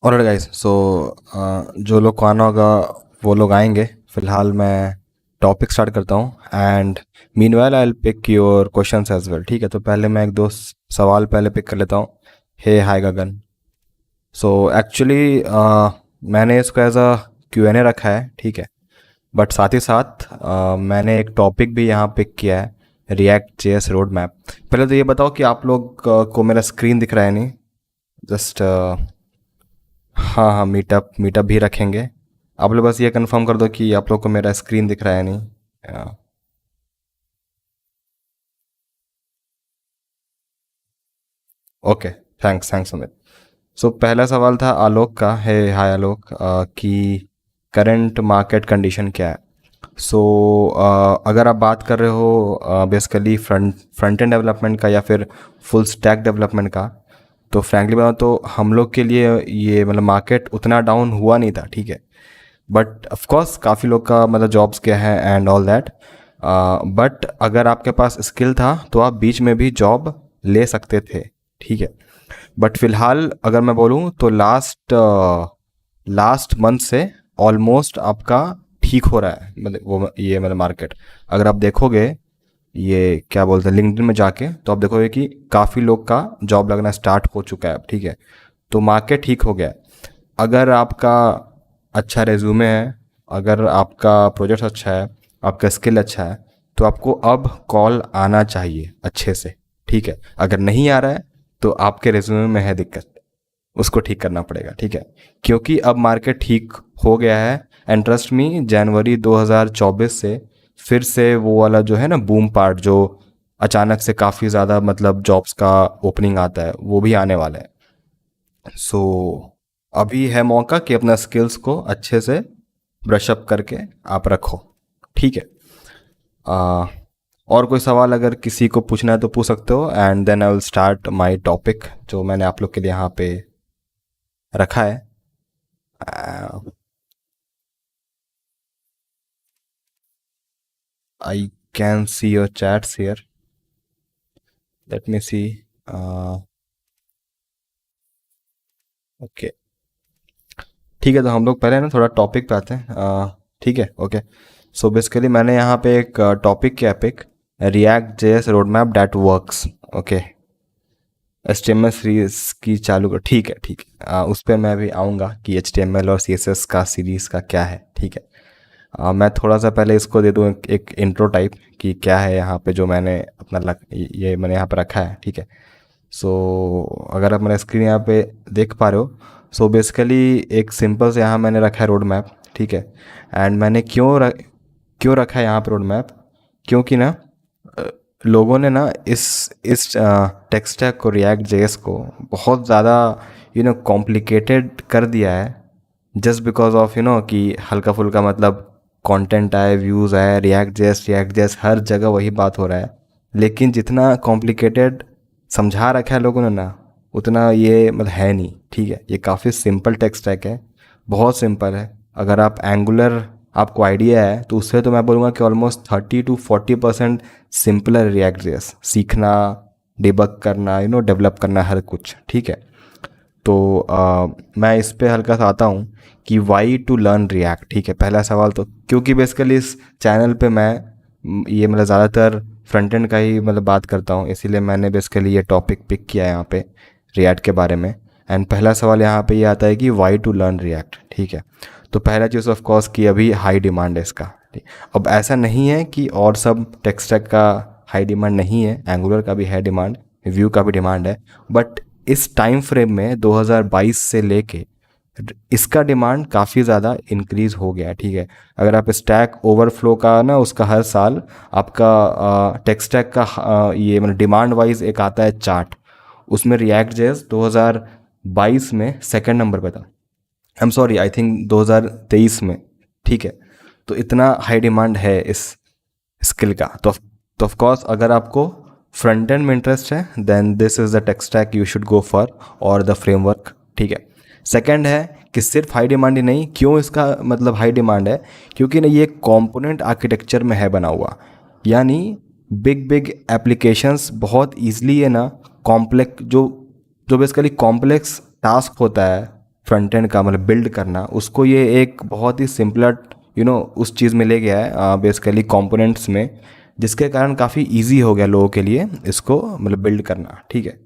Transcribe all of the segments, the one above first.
Alright guys, सो जो लोग को आना होगा वो लोग आएंगे। फिलहाल मैं टॉपिक स्टार्ट करता हूँ and meanwhile I will pick your questions as well. ठीक है, तो पहले मैं एक दो सवाल पहले पिक कर लेता हूँ। हे हाय गगन। सो एक्चुअली मैंने इसको एज अ Q&A रखा है, ठीक है। बट साथ ही साथ मैंने एक टॉपिक भी यहाँ पिक किया है, रिएक्ट जेएस रोड मैप। पहले तो ये बताओ कि आप लोग को मेरा स्क्रीन दिख रहा है नहीं? जस्ट हाँ हाँ, मीटअप मीटअप भी रखेंगे। आप लोग बस ये कंफर्म कर दो कि आप लोग को मेरा स्क्रीन दिख रहा है नहीं। Okay, thanks thanks Sumit. So पहला सवाल था आलोक का। है हाय आलोक, कि करंट मार्केट कंडीशन क्या है। सो अगर आप बात कर रहे हो बेसिकली फ्रंट एंड डेवलपमेंट का या फिर फुल स्टैक डेवलपमेंट का, तो फ्रैंकली बताऊँ तो हम लोग के लिए ये मतलब मार्केट उतना डाउन हुआ नहीं था, ठीक है। बट ऑफ कोर्स काफ़ी लोग का मतलब जॉब्स क्या है एंड ऑल दैट। बट अगर आपके पास स्किल था तो आप बीच में भी जॉब ले सकते थे, ठीक है। बट फिलहाल अगर मैं बोलूँ तो लास्ट मंथ से ऑलमोस्ट आपका ठीक हो रहा है, मतलब वो ये मतलब मार्केट अगर आप देखोगे, ये क्या बोलते हैं, लिंक्डइन में जाके तो आप देखोगे कि काफ़ी लोग का जॉब लगना स्टार्ट हो चुका है अब, ठीक है। तो मार्केट ठीक हो गया है। अगर आपका अच्छा रेज्यूमे है, अगर आपका प्रोजेक्ट अच्छा है, आपका स्किल अच्छा है, तो आपको अब कॉल आना चाहिए अच्छे से, ठीक है। अगर नहीं आ रहा है तो आपके रेज्यूमे में है दिक्कत, उसको ठीक करना पड़ेगा, ठीक है। क्योंकि अब मार्केट ठीक हो गया है एंड ट्रस्ट मी, जनवरी 2024 से फिर से वो वाला जो है ना बूम पार्ट, जो अचानक से काफ़ी ज़्यादा मतलब जॉब्स का ओपनिंग आता है, वो भी आने वाला है। सो अभी है मौका कि अपना स्किल्स को अच्छे से ब्रश अप करके आप रखो, ठीक है। आ, और कोई सवाल अगर किसी को पूछना है तो पूछ सकते हो and then I will start my topic जो मैंने आप लोग के लिए यहाँ पे रखा है। I can see your chats here, let me see. Okay, ठीक है, तो हम लोग पहले ना थोड़ा टॉपिक पे आते हैं, ठीक है। ओके, सो बेसिकली मैंने यहाँ पे एक टॉपिक क्या pick, React JS road map that works. Okay, H T M L series की चालू कर, ठीक है ठीक है। उस पर मैं भी आऊँगा कि एच टी एम एल और सी एस एस का सीरीज़ का क्या है, ठीक है। मैं थोड़ा सा पहले इसको दे दूँ एक इंट्रो टाइप कि क्या है यहाँ पे जो मैंने अपना ये मैंने यहाँ पे रखा है, ठीक है। सो अगर आप मेरा स्क्रीन यहाँ पे देख पा रहे हो, सो बेसिकली एक सिंपल से यहाँ मैंने रखा है रोड मैप, ठीक है। एंड मैंने क्यों रखा है यहाँ पे रोड मैप, क्योंकि ना अ, लोगों ने ना इस टेक स्टैक को, रिएक्ट जेएस को बहुत ज़्यादा कॉम्प्लिकेटेड कर दिया है, जस्ट बिकॉज ऑफ कि हल्का फुल्का मतलब कंटेंट आए, व्यूज़ आए, रिएक्ट जेएस हर जगह वही बात हो रहा है। लेकिन जितना कॉम्प्लिकेटेड समझा रखा है लोगों ने ना, उतना ये मतलब है नहीं, ठीक है। ये काफ़ी सिंपल टेक स्टैक है, बहुत सिंपल है। अगर आप एंगुलर आपको आइडिया है तो उससे तो मैं बोलूँगा कि almost 30 to 40% simpler react JS सीखना, डिबग करना, डेवलप करना, हर कुछ, ठीक है। तो मैं इस पे हल्का सा आता हूँ कि वाई टू लर्न रिएक्ट, ठीक है। पहला सवाल तो क्योंकि बेसिकली इस चैनल पे मैं ये मतलब ज़्यादातर फ्रंट एंड का ही मतलब बात करता हूँ, इसीलिए मैंने बेसिकली ये टॉपिक पिक किया है यहाँ पे रिएक्ट के बारे में। एंड पहला सवाल यहाँ पे ये आता है कि वाई टू लर्न रिएक्ट, ठीक है। तो पहला चीज़ ऑफ कोर्स कि अभी हाई डिमांड है इसका, ठीक। अब ऐसा नहीं है कि और सब टेक स्टैक का हाई डिमांड नहीं है, एंगुलर का भी है डिमांड, व्यू का भी डिमांड है। बट इस टाइम फ्रेम में 2022 से लेके इसका डिमांड काफ़ी ज़्यादा इंक्रीज हो गया है, ठीक है। अगर आप स्टैक ओवरफ्लो का ना उसका हर साल आपका टेक स्टैक का ये मतलब डिमांड वाइज एक आता है चार्ट, उसमें रिएक्ट जेएस 2022 में सेकंड नंबर पे था। I am sorry, I think 2023 में, ठीक है। तो इतना हाई डिमांड है इस स्किल का। तो ऑफ कोर्स अगर आपको फ्रंट एंड में इंटरेस्ट है then this is the tech stack you should go for, और द फ्रेमवर्क, ठीक है। सेकंड है कि सिर्फ हाई डिमांड ही नहीं, क्यों इसका मतलब हाई डिमांड है, क्योंकि ना ये कंपोनेंट आर्किटेक्चर में है बना हुआ, यानी बिग बिग एप्लीकेशंस बहुत ईजिली है ना, कॉम्प्लेक्स जो जो बेसिकली कॉम्प्लेक्स टास्क होता है, फ्रंट एंड का मतलब बिल्ड करना, उसको ये एक बहुत ही सिंपलर उस चीज़ में ले गया है बेसिकली कंपोनेंट्स में, जिसके कारण काफ़ी इजी हो गया लोगों के लिए इसको मतलब बिल्ड करना, ठीक है।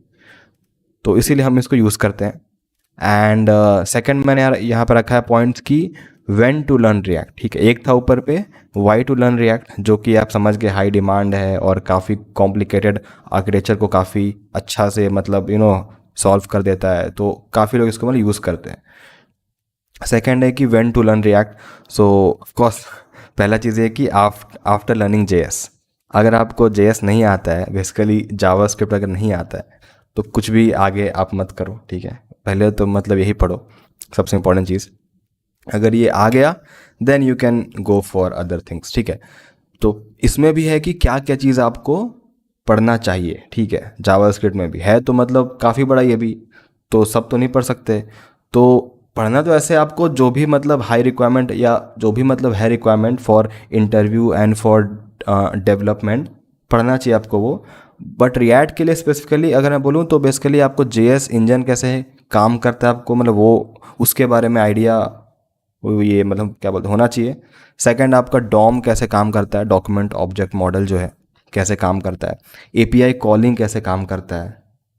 तो इसीलिए हम इसको यूज़ करते हैं। एंड सेकंड मैंने यार यहाँ पर रखा है पॉइंट्स की व्हेन टू लर्न रिएक्ट, ठीक है। एक था ऊपर पे वाई टू लर्न रिएक्ट, जो कि आप समझ गए हाई डिमांड है और काफ़ी कॉम्प्लिकेटेड आर्किटेक्चर को काफ़ी अच्छा से मतलब सॉल्व कर देता है, तो काफ़ी लोग इसको मतलब यूज़ करते हैं। सेकेंड है कि when to learn React. So of course पहला चीज़ ये कि आफ्टर लर्निंग जेएस, अगर आपको जेएस नहीं आता है, बेसिकली जावास्क्रिप्ट अगर नहीं आता है, तो कुछ भी आगे आप मत करो, ठीक है। पहले तो मतलब यही पढ़ो, सबसे इम्पोर्टेंट चीज़। अगर ये आ गया then you can go for other things, ठीक है। तो इसमें भी है कि क्या क्या चीज़ आपको पढ़ना चाहिए, ठीक है। जावास्क्रिप्ट में भी है, तो मतलब काफ़ी बड़ा ये भी, तो सब तो नहीं पढ़ सकते। तो पढ़ना तो ऐसे आपको जो भी मतलब हाई रिक्वायरमेंट या जो भी मतलब है requirement for interview and for development, पढ़ना चाहिए आपको वो। बट रिएक्ट के लिए स्पेसिफिकली अगर मैं बोलूँ तो बेसिकली आपको जेएस इंजन कैसे काम करता है आपको मतलब वो उसके बारे में आइडिया वो ये मतलब क्या बोलते होना चाहिए। सेकंड आपका डॉम कैसे काम करता है, डॉक्यूमेंट ऑब्जेक्ट मॉडल जो है कैसे काम करता है, एपीआई कॉलिंग कैसे काम करता है,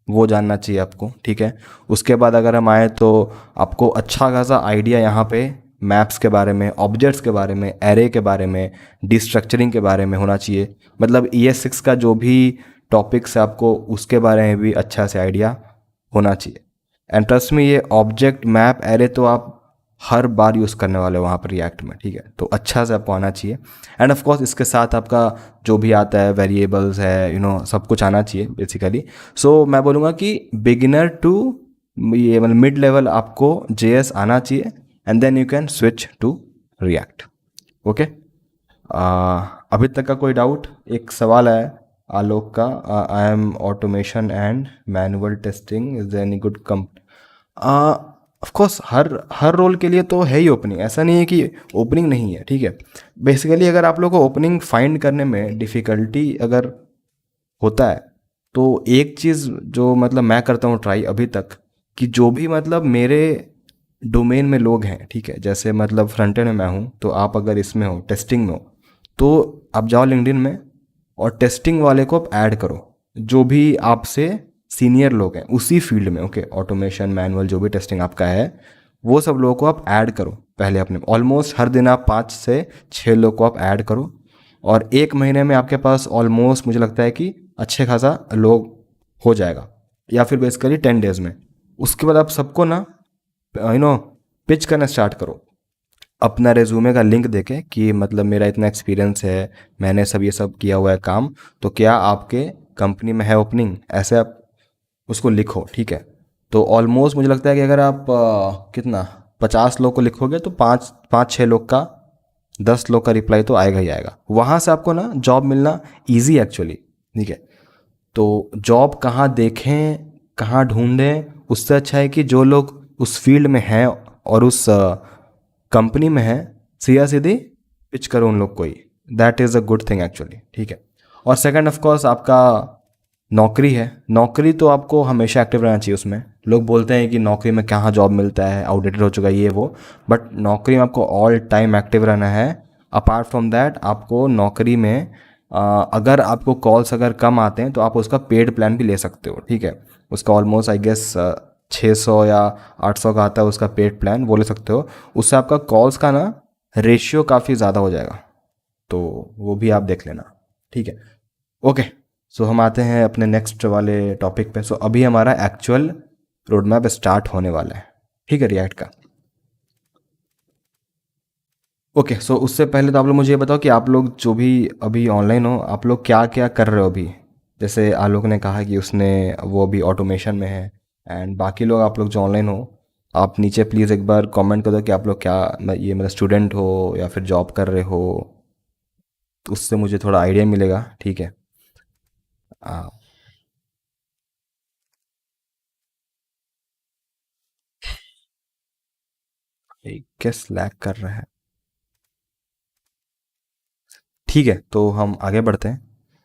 वो जानना चाहिए आपको, ठीक है। उसके बाद अगर हम आए तो आपको अच्छा खासा आइडिया यहाँ पे मैप्स के बारे में, ऑब्जेक्ट्स के बारे में, एरे के बारे में, डिस्ट्रक्चरिंग के बारे में होना चाहिए। मतलब ES6 का जो भी टॉपिक्स है आपको उसके बारे में भी अच्छा से आइडिया होना चाहिए। एंड ट्रस्ट में ये ऑब्जेक्ट मैप एरे तो आप हर बार यूज़ करने वाले हो वहाँ पर रिएक्ट में, ठीक है। तो अच्छा से आपको आना चाहिए। एंड ऑफ कोर्स इसके साथ आपका जो भी आता है वेरिएबल्स है सब कुछ आना चाहिए बेसिकली। सो मैं बोलूँगा कि बिगिनर टू ये मतलब मिड लेवल आपको जेएस आना चाहिए and then you can switch to React, okay. अभी तक का कोई डाउट? एक सवाल है आलोक का, I am automation and manual testing, is any good of course हर रोल के लिए तो है ही ओपनिंग, ऐसा नहीं है कि ओपनिंग नहीं है, ठीक है। बेसिकली अगर आप लोगों को ओपनिंग फाइंड करने में डिफ़िकल्टी अगर होता है, तो एक चीज़ जो मतलब मैं करता हूँ ट्राई अभी तक, कि जो भी मतलब मेरे डोमेन में लोग हैं, ठीक है, जैसे मतलब फ्रंट एंड में मैं हूँ, तो आप अगर इसमें हो टेस्टिंग में हो, तो आप जाओ लिंक्डइन में और टेस्टिंग वाले को आप ऐड करो, जो भी आपसे सीनियर लोग हैं उसी फील्ड में, ओके, ऑटोमेशन मैनुअल जो भी टेस्टिंग आपका है, वो सब लोगों को आप ऐड करो पहले अपने। ऑलमोस्ट हर दिन आप 5 से 6 लोग को आप ऐड करो, और 1 महीने में आपके पास ऑलमोस्ट मुझे लगता है कि अच्छे खासा लोग हो जाएगा, या फिर बेसिकली 10 डेज़ में। उसके बाद आप सबको ना पिच करना स्टार्ट करो, अपना रेज्यूमे का लिंक देके कि मतलब मेरा इतना एक्सपीरियंस है, मैंने सब ये सब किया हुआ है काम, तो क्या आपके कंपनी में है ओपनिंग, ऐसे आप उसको लिखो, ठीक है। तो ऑलमोस्ट मुझे लगता है कि अगर आप कितना 50 लोग को लिखोगे तो 5 5 6 लोग का, 10 लोग का रिप्लाई तो आएगा ही आएगा। वहाँ से आपको ना जॉब मिलना ईजी एक्चुअली, ठीक है। तो जॉब कहाँ देखें, कहाँ ढूंढें, उससे अच्छा है कि जो लोग उस फील्ड में हैं और उस कंपनी में हैं, सीधा सीधी पिच करो उन लोग को ही। That is a good thing actually, ठीक है। और सेकंड ऑफ कोर्स आपका नौकरी है, नौकरी तो आपको हमेशा एक्टिव रहना चाहिए उसमें। लोग बोलते हैं कि नौकरी में कहाँ जॉब मिलता है, आउटडेटेड हो चुका है ये वो, बट नौकरी में आपको ऑल टाइम एक्टिव रहना है। अपार्ट फ्रॉम दैट आपको नौकरी में अगर आपको कॉल्स अगर कम आते हैं तो आप उसका पेड प्लान भी ले सकते हो, ठीक है। उसका ऑलमोस्ट आई गेस 600 या 800 का आता है उसका पेड प्लान, वो ले सकते हो। उससे आपका कॉल्स का ना रेशियो काफ़ी ज़्यादा हो जाएगा, तो वो भी आप देख लेना, ठीक है। ओके, सो हम आते हैं अपने नेक्स्ट वाले टॉपिक पे। सो अभी हमारा एक्चुअल रोड मैप स्टार्ट होने वाला है, ठीक है, रिएक्ट का। ओके, सो उससे पहले तो आप लोग मुझे ये बताओ कि आप लोग जो भी अभी ऑनलाइन हो, आप लोग क्या क्या कर रहे हो अभी। जैसे आलोक ने कहा कि उसने वो अभी ऑटोमेशन में है, एंड बाकी लोग आप लोग जो ऑनलाइन हो, आप नीचे प्लीज़ एक बार कमेंट कर दो कि आप लोग क्या ये मतलब स्टूडेंट हो या फिर जॉब कर रहे हो, तो उससे मुझे थोड़ा आइडिया मिलेगा, ठीक है। आ, कैस लैग कर रहा है, ठीक है, तो हम आगे बढ़ते हैं,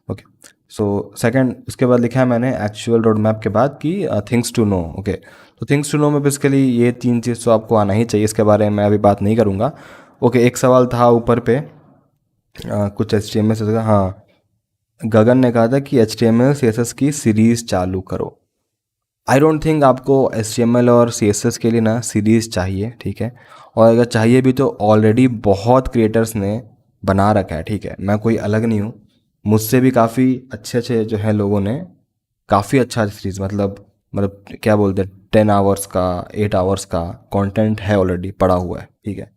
ओके। सो सेकंड उसके बाद लिखा है मैंने एक्चुअल रोड मैप के बाद कि थिंग्स टू नो। ओके, तो थिंग्स टू नो में बेसिकली ये तीन चीज़ तो आपको आना ही चाहिए, इसके बारे में मैं अभी बात नहीं करूँगा। ओके, एक सवाल था ऊपर पे कुछ एच टी एम एल से, हाँ, गगन ने कहा था कि H T M L C S S की सीरीज़ चालू करो। आई डोंट थिंक आपको एच टी एम एल और सी एस एस के लिए ना सीरीज़ चाहिए, ठीक है। और अगर चाहिए भी तो ऑलरेडी बहुत क्रिएटर्स ने बना रखा है, ठीक है। मैं कोई अलग नहीं हूँ, मुझसे भी काफ़ी अच्छे अच्छे जो हैं लोगों ने काफ़ी अच्छा सीरीज़, मतलब क्या बोलते हैं, 10 आवर्स का, 8 आवर्स का कंटेंट है ऑलरेडी पड़ा हुआ है, ठीक है।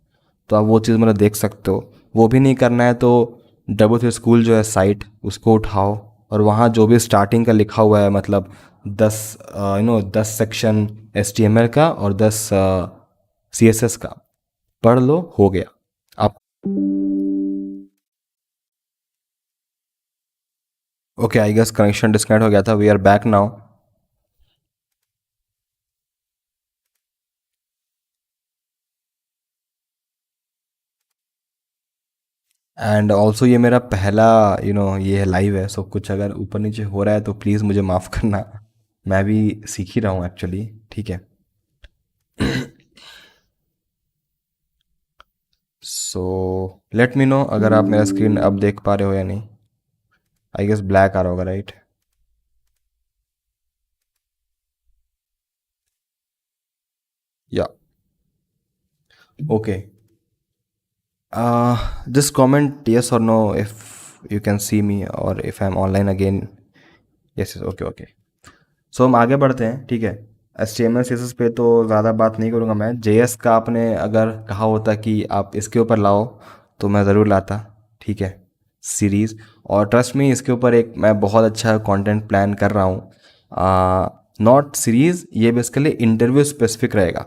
तो आप वो चीज़ मतलब देख सकते हो। वो भी नहीं करना है तो डब्ल्यू थ्री स्कूल जो है साइट, उसको उठाओ और वहाँ जो भी स्टार्टिंग का लिखा हुआ है, मतलब 10 section H T M L का और 10 CSS का पढ़ लो, हो गया आप। Okay, I guess connection disconnect हो गया था, we are back now. And also ये मेरा पहला ये लाइव है, सो कुछ अगर ऊपर नीचे हो रहा है तो प्लीज़ मुझे माफ़ करना। मैं भी सीख ही रहा हूँ एक्चुअली, ठीक है। सो लेट मी नो अगर आप मेरा स्क्रीन अब देख पा रहे हो या नहीं। आई गेस ब्लैक आ रहा होगा, राइट? या okay, just comment yes or no if you can see me or if I'm online again. Yes, yes, okay, okay. So हम आगे बढ़ते हैं, ठीक है। H T M L C S S पे तो ज़्यादा बात नहीं करूँगा मैं। जे एस का आपने अगर कहा होता कि आप इसके ऊपर लाओ तो मैं ज़रूर लाता, ठीक है, सीरीज़। और ट्रस्ट मी, इसके ऊपर एक मैं बहुत अच्छा कंटेंट प्लान कर रहा हूँ। नॉट सीरीज़, ये बेसिकली इंटरव्यू स्पेसिफिक रहेगा।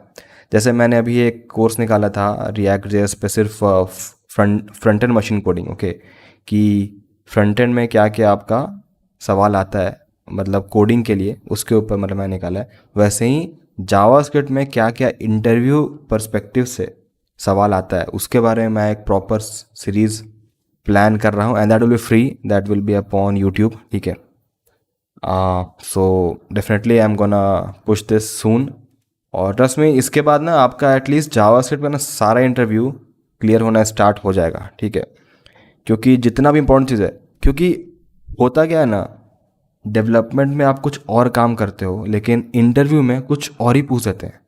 जैसे मैंने अभी एक कोर्स निकाला था रिएक्ट जे एस पे, सिर्फ front end machine coding, okay, कि फ्रंट एंड में क्या क्या आपका सवाल आता है, मतलब कोडिंग के लिए, उसके ऊपर मतलब मैंने निकाला है। वैसे ही जावास्क्रिप्ट में क्या क्या इंटरव्यू पर्सपेक्टिव से सवाल आता है, उसके बारे में मैं एक प्रॉपर सीरीज प्लान कर रहा हूँ। And that will be free, that will be upon YouTube, ठीक है। So definitely I am gonna push this soon. और ट्रस्ट में इसके बाद ना आपका एटलीस्ट जावास्क्रिप्ट का ना सारा इंटरव्यू क्लियर होना स्टार्ट हो जाएगा, ठीक है। क्योंकि जितना भी इंपॉर्टेंट चीज़ है, क्योंकि होता क्या है ना, डेवलपमेंट में आप कुछ और काम करते हो लेकिन इंटरव्यू में कुछ और ही पूछ देते हैं।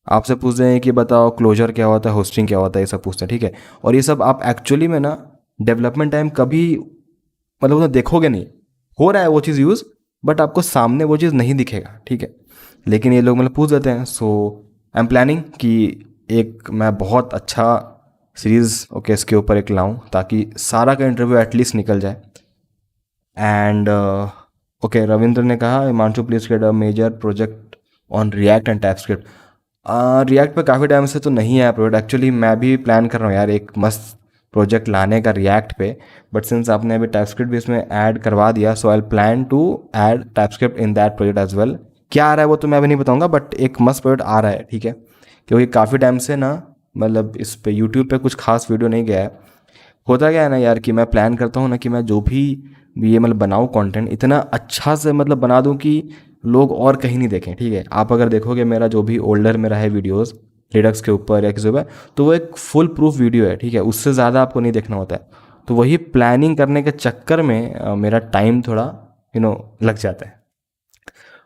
आपसे पूछ रहे हैं कि बताओ क्लोजर क्या होता है, होस्टिंग क्या होता है, ये सब पूछते हैं, ठीक है। और ये सब आप एक्चुअली में ना डेवलपमेंट टाइम कभी मतलब उन्हें देखोगे नहीं, हो रहा है वो चीज़ यूज़, बट आपको सामने वो चीज़ नहीं दिखेगा, ठीक है। लेकिन ये लोग मतलब पूछ देते हैं। सो आई एम प्लानिंग कि एक मैं बहुत अच्छा सीरीज़, ओके, इसके ऊपर एक लाऊं ताकि सारा का इंटरव्यू एटलीस्ट निकल जाए। एंड ओके, रविंद्र ने कहा Himanshu please get a major project on React and TypeScript. React पे काफ़ी टाइम से तो नहीं है प्रोजेक्ट, एक्चुअली मैं भी प्लान कर रहा हूँ यार एक मस्त प्रोजेक्ट लाने का रिएक्ट पे। बट सिंस आपने अभी टाइपस्क्रिप्ट भी इसमें ऐड करवा दिया, so I plan to add TypeScript in that project as well. क्या आ रहा है वो तो मैं अभी नहीं बताऊंगा, बट एक मस्त प्रोजेक्ट आ रहा है, ठीक है। क्योंकि काफ़ी टाइम से ना, मतलब इस पे यूट्यूब पे कुछ खास वीडियो नहीं गया है। होता क्या है ना यार, कि मैं प्लान करता हूँ ना कि मैं जो भी ये मतलब बनाऊँ कंटेंट, इतना अच्छा से मतलब बना दूँ कि लोग और कहीं नहीं देखें, ठीक है। आप अगर देखोगे मेरा जो भी ओल्डर मेरा है वीडियोस लिडक्स के ऊपर या किसी ऊपर, तो वो एक फुल प्रूफ वीडियो है, ठीक है, उससे ज़्यादा आपको नहीं देखना होता है। तो वही प्लानिंग करने के चक्कर में मेरा टाइम थोड़ा लग जाता है।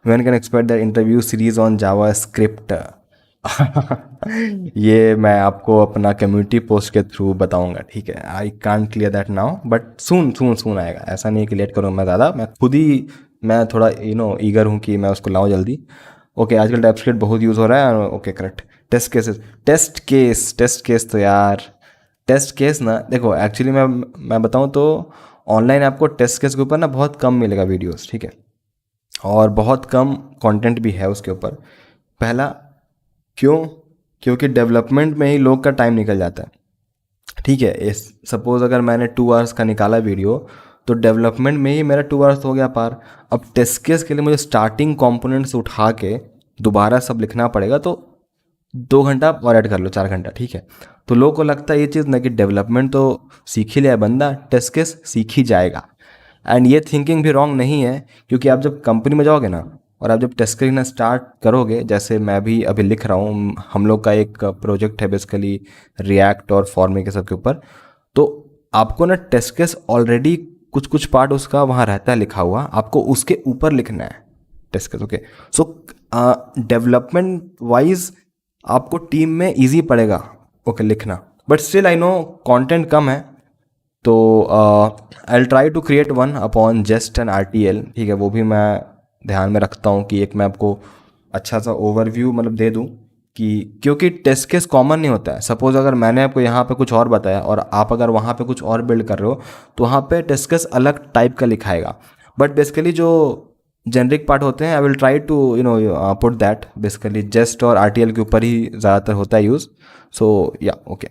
When can expect the interview series on JavaScript? ये मैं आपको अपना कम्युनिटी पोस्ट के थ्रू बताऊंगा, ठीक है। I can't clear that now, but soon soon soon आएगा। ऐसा नहीं कि लेट करूँ मैं ज़्यादा, मैं खुद ही मैं थोड़ा ईगर हूँ कि मैं उसको लाऊं जल्दी। ओके, आजकल टाइपस्क्रिप्ट बहुत यूज़ हो रहा है, ओके करेक्ट। टेस्ट केस तो यार, टेस्ट केस ना देखो, एक्चुअली मैं बताऊँ तो ऑनलाइन आपको टेस्ट केस के ऊपर ना बहुत कम मिलेगा वीडियोस, ठीक है। और बहुत कम कंटेंट भी है उसके ऊपर। पहला, क्यों? क्योंकि डेवलपमेंट में ही लोग का टाइम निकल जाता है, ठीक है। इस सपोज अगर मैंने 2 आवर्स का निकाला वीडियो, तो डेवलपमेंट में ही मेरा 2 आवर्स हो गया पार। अब टेस्ट केस के लिए मुझे स्टार्टिंग कंपोनेंट्स उठा के दोबारा सब लिखना पड़ेगा, तो 2 घंटा और ऐड कर लो, 4 घंटा, ठीक है। तो लोगों को लगता है ये चीज़ ना कि डेवलपमेंट तो सीख ही लिया बंदा, टेस्ट केस सीख ही जाएगा। एंड ये थिंकिंग भी रॉन्ग नहीं है, क्योंकि आप जब कंपनी में जाओगे ना और आप जब टेस्ट लिखना स्टार्ट करोगे, जैसे मैं भी अभी लिख रहा हूँ, हम लोग का एक प्रोजेक्ट है बेसिकली रिएक्ट और फॉर्मिंग के सब के ऊपर, तो आपको ना टेस्ट केस ऑलरेडी कुछ कुछ पार्ट उसका वहाँ रहता है लिखा हुआ, आपको उसके ऊपर लिखना है test case. Okay, so development wise आपको टीम में इजी पड़ेगा ओके लिखना, but still I know content कम है, तो I try to create one upon Jest and RTL, ठीक है, वो भी मैं ध्यान में रखता हूँ कि एक मैं आपको अच्छा सा ओवरव्यू मतलब दे दूँ कि, क्योंकि टेस्ट केस कॉमन नहीं होता है। सपोज़ अगर मैंने आपको यहाँ पे कुछ और बताया और आप अगर वहाँ पे कुछ और बिल्ड कर रहे हो, तो वहाँ पे टेस्ट केस अलग टाइप का लिखाएगा, बट बेसिकली जो जेनरिक पार्ट होते हैं I will try to put that basically Jest और RTL के ऊपर ही ज़्यादातर होता है यूज़। सो या ओके,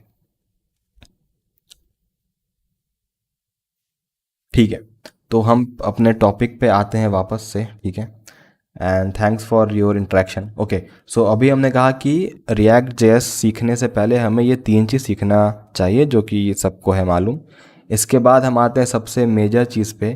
ठीक है, तो हम अपने टॉपिक पे आते हैं वापस से, ठीक है, and thanks for your interaction. Okay, so अभी हमने कहा कि रिएक्ट जेएस सीखने से पहले हमें ये 3 चीज़ सीखना चाहिए, जो कि सबको है मालूम। इसके बाद हम आते हैं सबसे मेजर चीज़ पे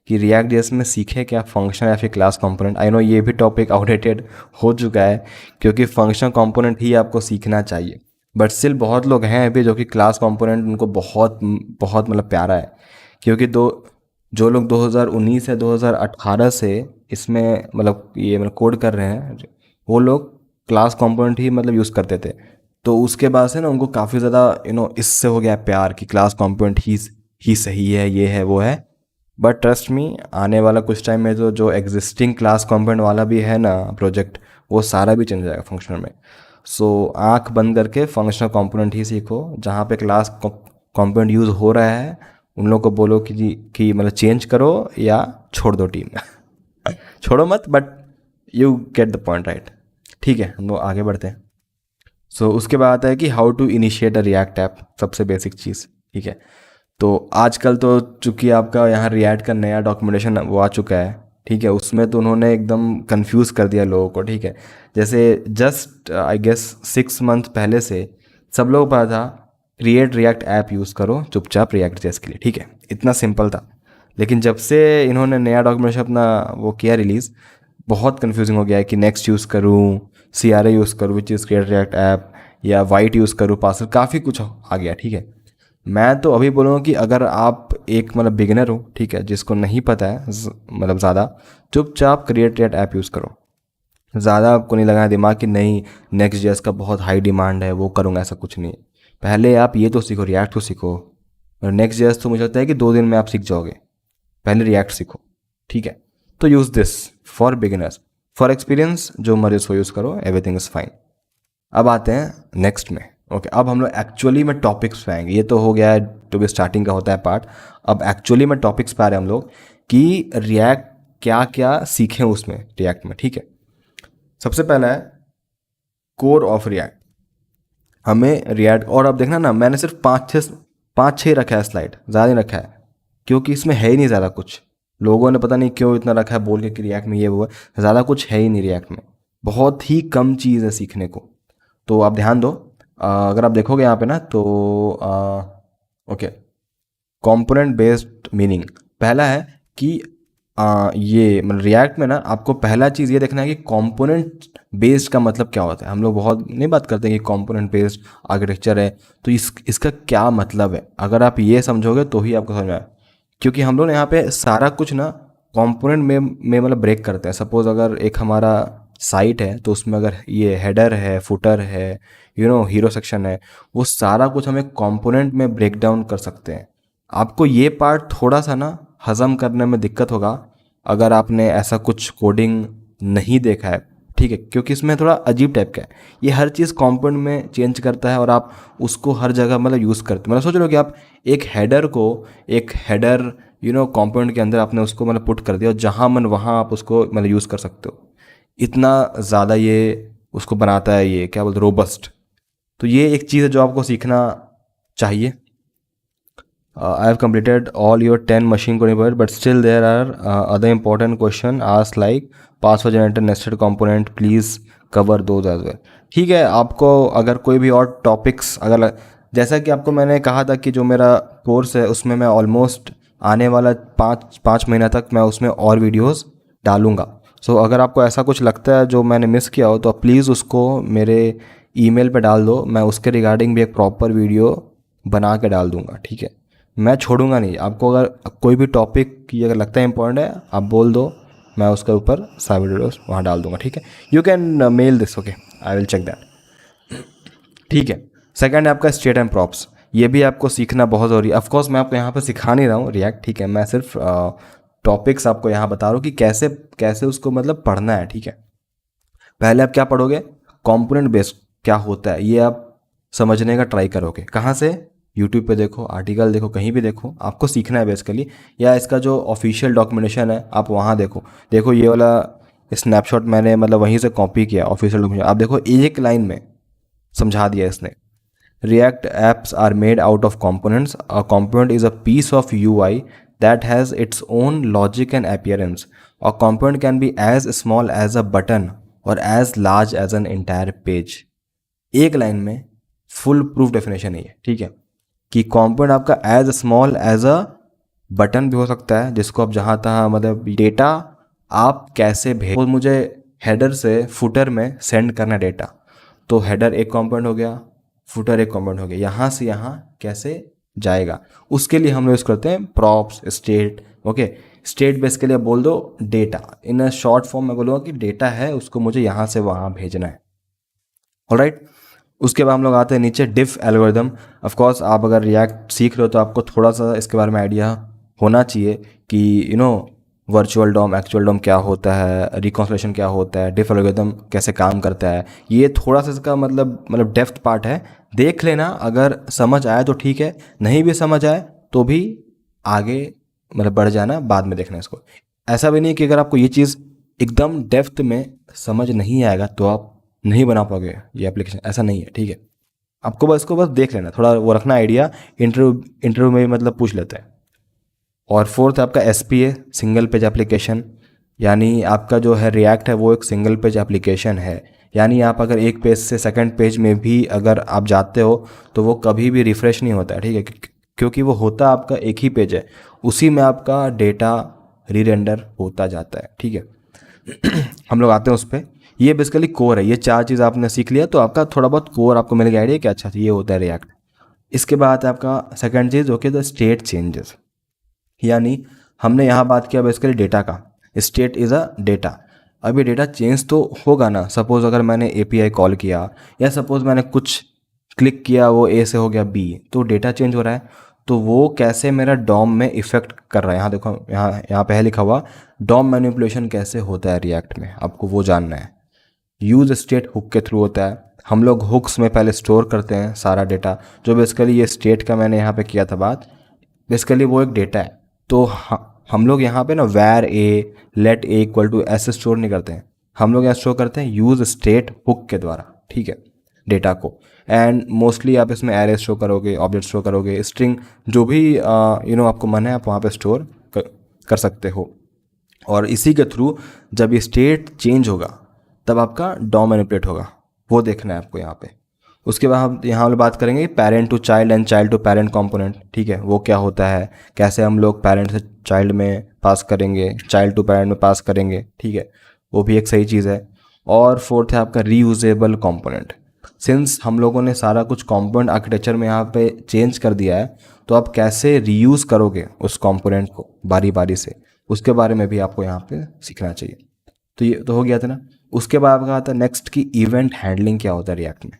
कि रिएक्ट जेएस में सीखे क्या, फंक्शन या फिर क्लास कंपोनेंट। आई नो ये भी टॉपिक आउटडेटेड हो चुका है, क्योंकि फंक्शन कंपोनेंट ही आपको सीखना चाहिए, बट स्टिल बहुत लोग हैं अभी जो कि क्लास कंपोनेंट उनको बहुत बहुत मतलब प्यारा है, क्योंकि जो लोग 2019 या 2018 से इसमें मतलब ये मतलब कोड कर रहे हैं, वो लोग क्लास कंपोनेंट ही मतलब यूज़ करते थे, तो उसके बाद से ना उनको काफ़ी ज़्यादा इससे हो गया प्यार कि क्लास कंपोनेंट ही सही है, ये है वो है। बट ट्रस्ट मी, आने वाला कुछ टाइम में जो एग्जिस्टिंग क्लास कंपोनेंट वाला भी है ना प्रोजेक्ट, वो सारा भी चेंज हो जाएगा फंक्शनल में। सो आँख बंद करके फंक्शनल कंपोनेंट ही सीखो, जहाँ पे क्लास कंपोनेंट यूज़ हो रहा है उन लोगों को बोलो कि जी कि मतलब चेंज करो या छोड़ दो टीम छोड़ो मत, but you get the point right. ठीक है, हम लोग आगे बढ़ते हैं। सो उसके बाद आता है कि how to initiate a React app, सबसे बेसिक चीज़, ठीक है। तो आजकल तो चूंकि आपका यहाँ रिएक्ट का नया डॉक्यूमेंटेशन वो आ चुका है, ठीक है, उसमें तो उन्होंने एकदम कंफ्यूज कर दिया लोगों को, ठीक है। जैसे जस्ट आई गेस 6 मंथ पहले से सब लोग पता था क्रिएट रिएक्ट ऐप यूज़ करो चुपचाप रिएक्ट जेएस के लिए, ठीक है, इतना सिंपल था। लेकिन जब से इन्होंने नया डॉक्यूमेंटेशन अपना वो किया रिलीज़, बहुत कन्फ्यूजिंग हो गया है कि नेक्स्ट यूज़ करूँ, CRA यूज़ करूँ which is create react app, या वाइट यूज़ करूँ पार्सल, काफ़ी कुछ आ गया, ठीक है। मैं तो अभी बोलूँगा कि अगर आप एक मतलब बिगिनर हो, ठीक है, जिसको नहीं पता है मतलब ज़्यादा, चुपचाप क्रिएट रिएक्ट ऐप यूज़ करो। ज़्यादा आपको नहीं लगाना दिमाग कि नहीं नेक्स्ट जेएस का बहुत हाई डिमांड है वो करूँगा, ऐसा कुछ नहीं है। पहले आप ये तो सीखो, रिएक्ट तो सीखो, और नेक्स्ट जेएस तो मुझे लगता है कि 2 दिन में आप सीख जाओगे, पहले रिएक्ट सीखो, ठीक है। तो use this for beginners, for experience जो मर्जी सो यूज़ करो, एवरीथिंग इज़ फाइन। अब आते हैं नेक्स्ट में। ओके, अब हम लोग एक्चुअली में टॉपिक्स पे आएंगे। ये तो हो गया है जो भी स्टार्टिंग का होता है पार्ट, अब एक्चुअली में टॉपिक्स पे आ रहे हैं हम लोग कि रिएक्ट क्या क्या सीखें उसमें रिएक्ट में, ठीक है। सबसे पहला है कोर ऑफ रिएक्ट। हमें रिएक्ट, और अब देखना ना मैंने सिर्फ 5-6 रखा है स्लाइड, ज़्यादा नहीं रखा है, क्योंकि इसमें है ही नहीं ज़्यादा कुछ। लोगों ने पता नहीं क्यों इतना रखा है बोल के कि रिएक्ट में ये वो है, ज़्यादा कुछ है ही नहीं रिएक्ट में, बहुत ही कम चीज़ है सीखने को। तो आप ध्यान दो, अगर आप देखोगे यहाँ पे ना तो ओके, कंपोनेंट बेस्ड मीनिंग पहला है कि ये मतलब रिएक्ट में ना आपको पहला चीज़ ये देखना है कि कंपोनेंट बेस्ड का मतलब क्या होता है। हम लोग बहुत नहीं बात करते कि कंपोनेंट बेस्ड आर्किटेक्चर है, तो इसका क्या मतलब है। अगर आप ये समझोगे तो ही आपको समझ में आए, क्योंकि हम लोग यहाँ पे सारा कुछ ना कंपोनेंट में मतलब ब्रेक करते हैं। सपोज अगर एक हमारा साइट है तो उसमें अगर ये हेडर है, फुटर है, हीरो सेक्शन है, वो सारा कुछ हमें कंपोनेंट में ब्रेक डाउन कर सकते हैं। आपको ये पार्ट थोड़ा सा ना हज़म करने में दिक्कत होगा अगर आपने ऐसा कुछ कोडिंग नहीं देखा है, ठीक है, क्योंकि इसमें थोड़ा अजीब टाइप का है। ये हर चीज़ कंपोनेंट में चेंज करता है और आप उसको हर जगह मतलब यूज़ करते, मतलब सोच लो कि आप एक हेडर कंपोनेंट के अंदर आपने उसको मतलब पुट कर दिया और जहाँ मन वहाँ आप उसको मतलब यूज़ कर सकते हो। इतना ज़्यादा ये उसको बनाता है, ये क्या बोलते, रोबस्ट। तो ये एक चीज़ है जो आपको सीखना चाहिए। I have completed all your 10 machine coding projects, but still there are other important question asked like password generator, nested component, please cover those as well। ठीक है, आपको अगर कोई भी और टॉपिक्स अगर जैसा कि आपको मैंने कहा था कि जो मेरा कोर्स है उसमें मैं ऑलमोस्ट आने वाला 5 महीना तक मैं उसमें और वीडियोस डालूँगा। सो अगर आपको ऐसा कुछ लगता है जो मैंने मिस किया हो तो प्लीज़ उसको मेरे ईमेल पे डाल दो, मैं उसके रिगार्डिंग भी एक प्रॉपर वीडियो बना के डाल दूँगा, ठीक है। मैं छोड़ूंगा नहीं आपको। अगर कोई भी टॉपिक की अगर लगता है इंपॉर्टेंट है आप बोल दो, मैं उसके ऊपर सारे वीडियोस वहाँ डाल दूँगा, ठीक है। You can mail this, okay, I will check that, ठीक है। सेकंड है आपका स्टेट एंड प्रॉप्स। ये भी आपको सीखना बहुत ज़रूरी है। ऑफकोर्स मैं आपको यहाँ पर सिखा नहीं रहा हूँ रिएक्ट, ठीक है, मैं सिर्फ टॉपिक्स आपको यहाँ बता रहा हूँ कि कैसे कैसे उसको मतलब पढ़ना है, ठीक है। पहले आप क्या पढ़ोगे, कंपोनेंट बेस्ड क्या होता है ये आप समझने का ट्राई करोगे। कहाँ से, यूट्यूब पे देखो, आर्टिकल देखो, कहीं भी देखो, आपको सीखना है बेसिकली। या इसका जो ऑफिशियल डॉक्यूमेंटेशन है आप वहाँ देखो। देखो ये वाला स्नैपशॉट मैंने मतलब वहीं से कॉपी किया ऑफिशियल डॉक्यूमेंट। आप देखो एक लाइन में समझा दिया इसने। React apps are made out of components. A component is a piece of UI that has its own logic and appearance. A component can be as small as a button or as large as an entire page. एक line में full proof definition है, ठीक है, कि component आपका as small as a button भी हो सकता है, जिसको आप जहाँ तहाँ मतलब डेटा आप कैसे भेज, मुझे हेडर से फुटर में सेंड करना डेटा, तो हेडर एक कंपोनेंट हो गया, फुटर एक कंपोनेंट हो गया, यहाँ से यहाँ कैसे जाएगा, उसके लिए हम लोग यूज़ करते हैं props, state. Okay, state base के लिए बोल दो data, in a short form में बोलूँगा कि डेटा है उसको मुझे यहाँ से वहाँ भेजना है। ऑलराइट, उसके बाद हम लोग आते हैं नीचे डिफ एल्गोरिदम। ऑफ कोर्स आप अगर रिएक्ट सीख रहे हो तो आपको थोड़ा सा इसके बारे में आइडिया होना चाहिए कि वर्चुअल डॉम, एक्चुअल डॉम क्या होता है, रिकॉन्सिलेशन क्या होता है, डिफ एल्गोरिदम कैसे काम करता है। ये थोड़ा सा इसका मतलब डेप्थ पार्ट है, देख लेना। अगर समझ आए तो ठीक है, नहीं भी समझ आए तो भी आगे मतलब बढ़ जाना, बाद में देखना इसको। ऐसा भी नहीं कि अगर आपको ये चीज़ एकदम डेप्थ में समझ नहीं आएगा तो आप नहीं बना पाओगे ये एप्लीकेशन, ऐसा नहीं है, ठीक है। आपको बस इसको बस देख लेना, थोड़ा वो रखना आइडिया, इंटरव्यू में मतलब पूछ लेते हैं। और फोर्थ आपका SPA, सिंगल पेज एप्लीकेशन, यानी आपका जो है रिएक्ट है वो एक सिंगल पेज एप्लीकेशन है। यानी आप अगर एक पेज से सेकंड पेज में भी अगर आप जाते हो तो वो कभी भी रिफ़्रेश नहीं होता है, ठीक है, क्योंकि वो होता आपका एक ही पेज है, उसी में आपका डेटा रीरेंडर होता जाता है, ठीक है। हम लोग आते हैं उस पर। ये बेसिकली कोर है, ये 4 चीज़ आपने सीख लिया तो आपका थोड़ा बहुत कोर आपको मिल गया आइडिया कि अच्छा ये होता है रिएक्ट। इसके बाद आपका second cheese okay, the state changes. यानी हमने यहाँ बात किया बेसिकली डेटा का, स्टेट इज़ अ डेटा। अभी डेटा चेंज तो होगा ना, सपोज़ अगर मैंने API कॉल किया या सपोज़ मैंने कुछ क्लिक किया वो A से हो गया B, तो डेटा चेंज हो रहा है, तो वो कैसे मेरा डॉम में इफ़ेक्ट कर रहा है। यहाँ देखो, यहाँ पे है लिखा हुआ डॉम मैनिपुलेशन कैसे होता है रिएक्ट में, आपको वो जानना है। यूज़ स्टेट हुक के थ्रू होता है। हम लोग हुक्स में पहले स्टोर करते हैं सारा डेटा, जो बेसिकली ये स्टेट का मैंने यहाँ पे किया था बात, बेसिकली वो एक डेटा है। तो हम लोग यहाँ पे ना वैर ए, लेट ए इक्वल टू ऐसे स्टोर नहीं करते हैं, हम लोग यहाँ स्टोर करते हैं यूज़ स्टेट हुक के द्वारा, ठीक है, डेटा को। एंड मोस्टली आप इसमें एरे स्टोर करोगे, ऑब्जेक्ट स्टोर करोगे, स्ट्रिंग, जो भी आपको मन है आप वहाँ पे स्टोर कर सकते हो। और इसी के थ्रू जब ये स्टेट चेंज होगा तब आपका डॉम मैनिपुलेट होगा, वो देखना है आपको यहाँ पे। उसके बाद हम यहाँ वाली बात करेंगे parent to child and child to parent component, ठीक है, वो क्या होता है, कैसे हम लोग पेरेंट से चाइल्ड में पास करेंगे, चाइल्ड टू पेरेंट में पास करेंगे, ठीक है, वो भी एक सही चीज़ है। और फोर्थ है आपका रीयूजेबल कंपोनेंट। सिंस हम लोगों ने सारा कुछ कंपोनेंट आर्किटेक्चर में यहाँ पे चेंज कर दिया है, तो आप कैसे रीयूज़ करोगे उस कंपोनेंट को बारी बारी से, उसके बारे में भी आपको यहाँ पे सीखना चाहिए। तो ये तो हो गया था ना। उसके बाद आपका आता है नेक्स्ट की इवेंट हैंडलिंग क्या होता है रिएक्ट में।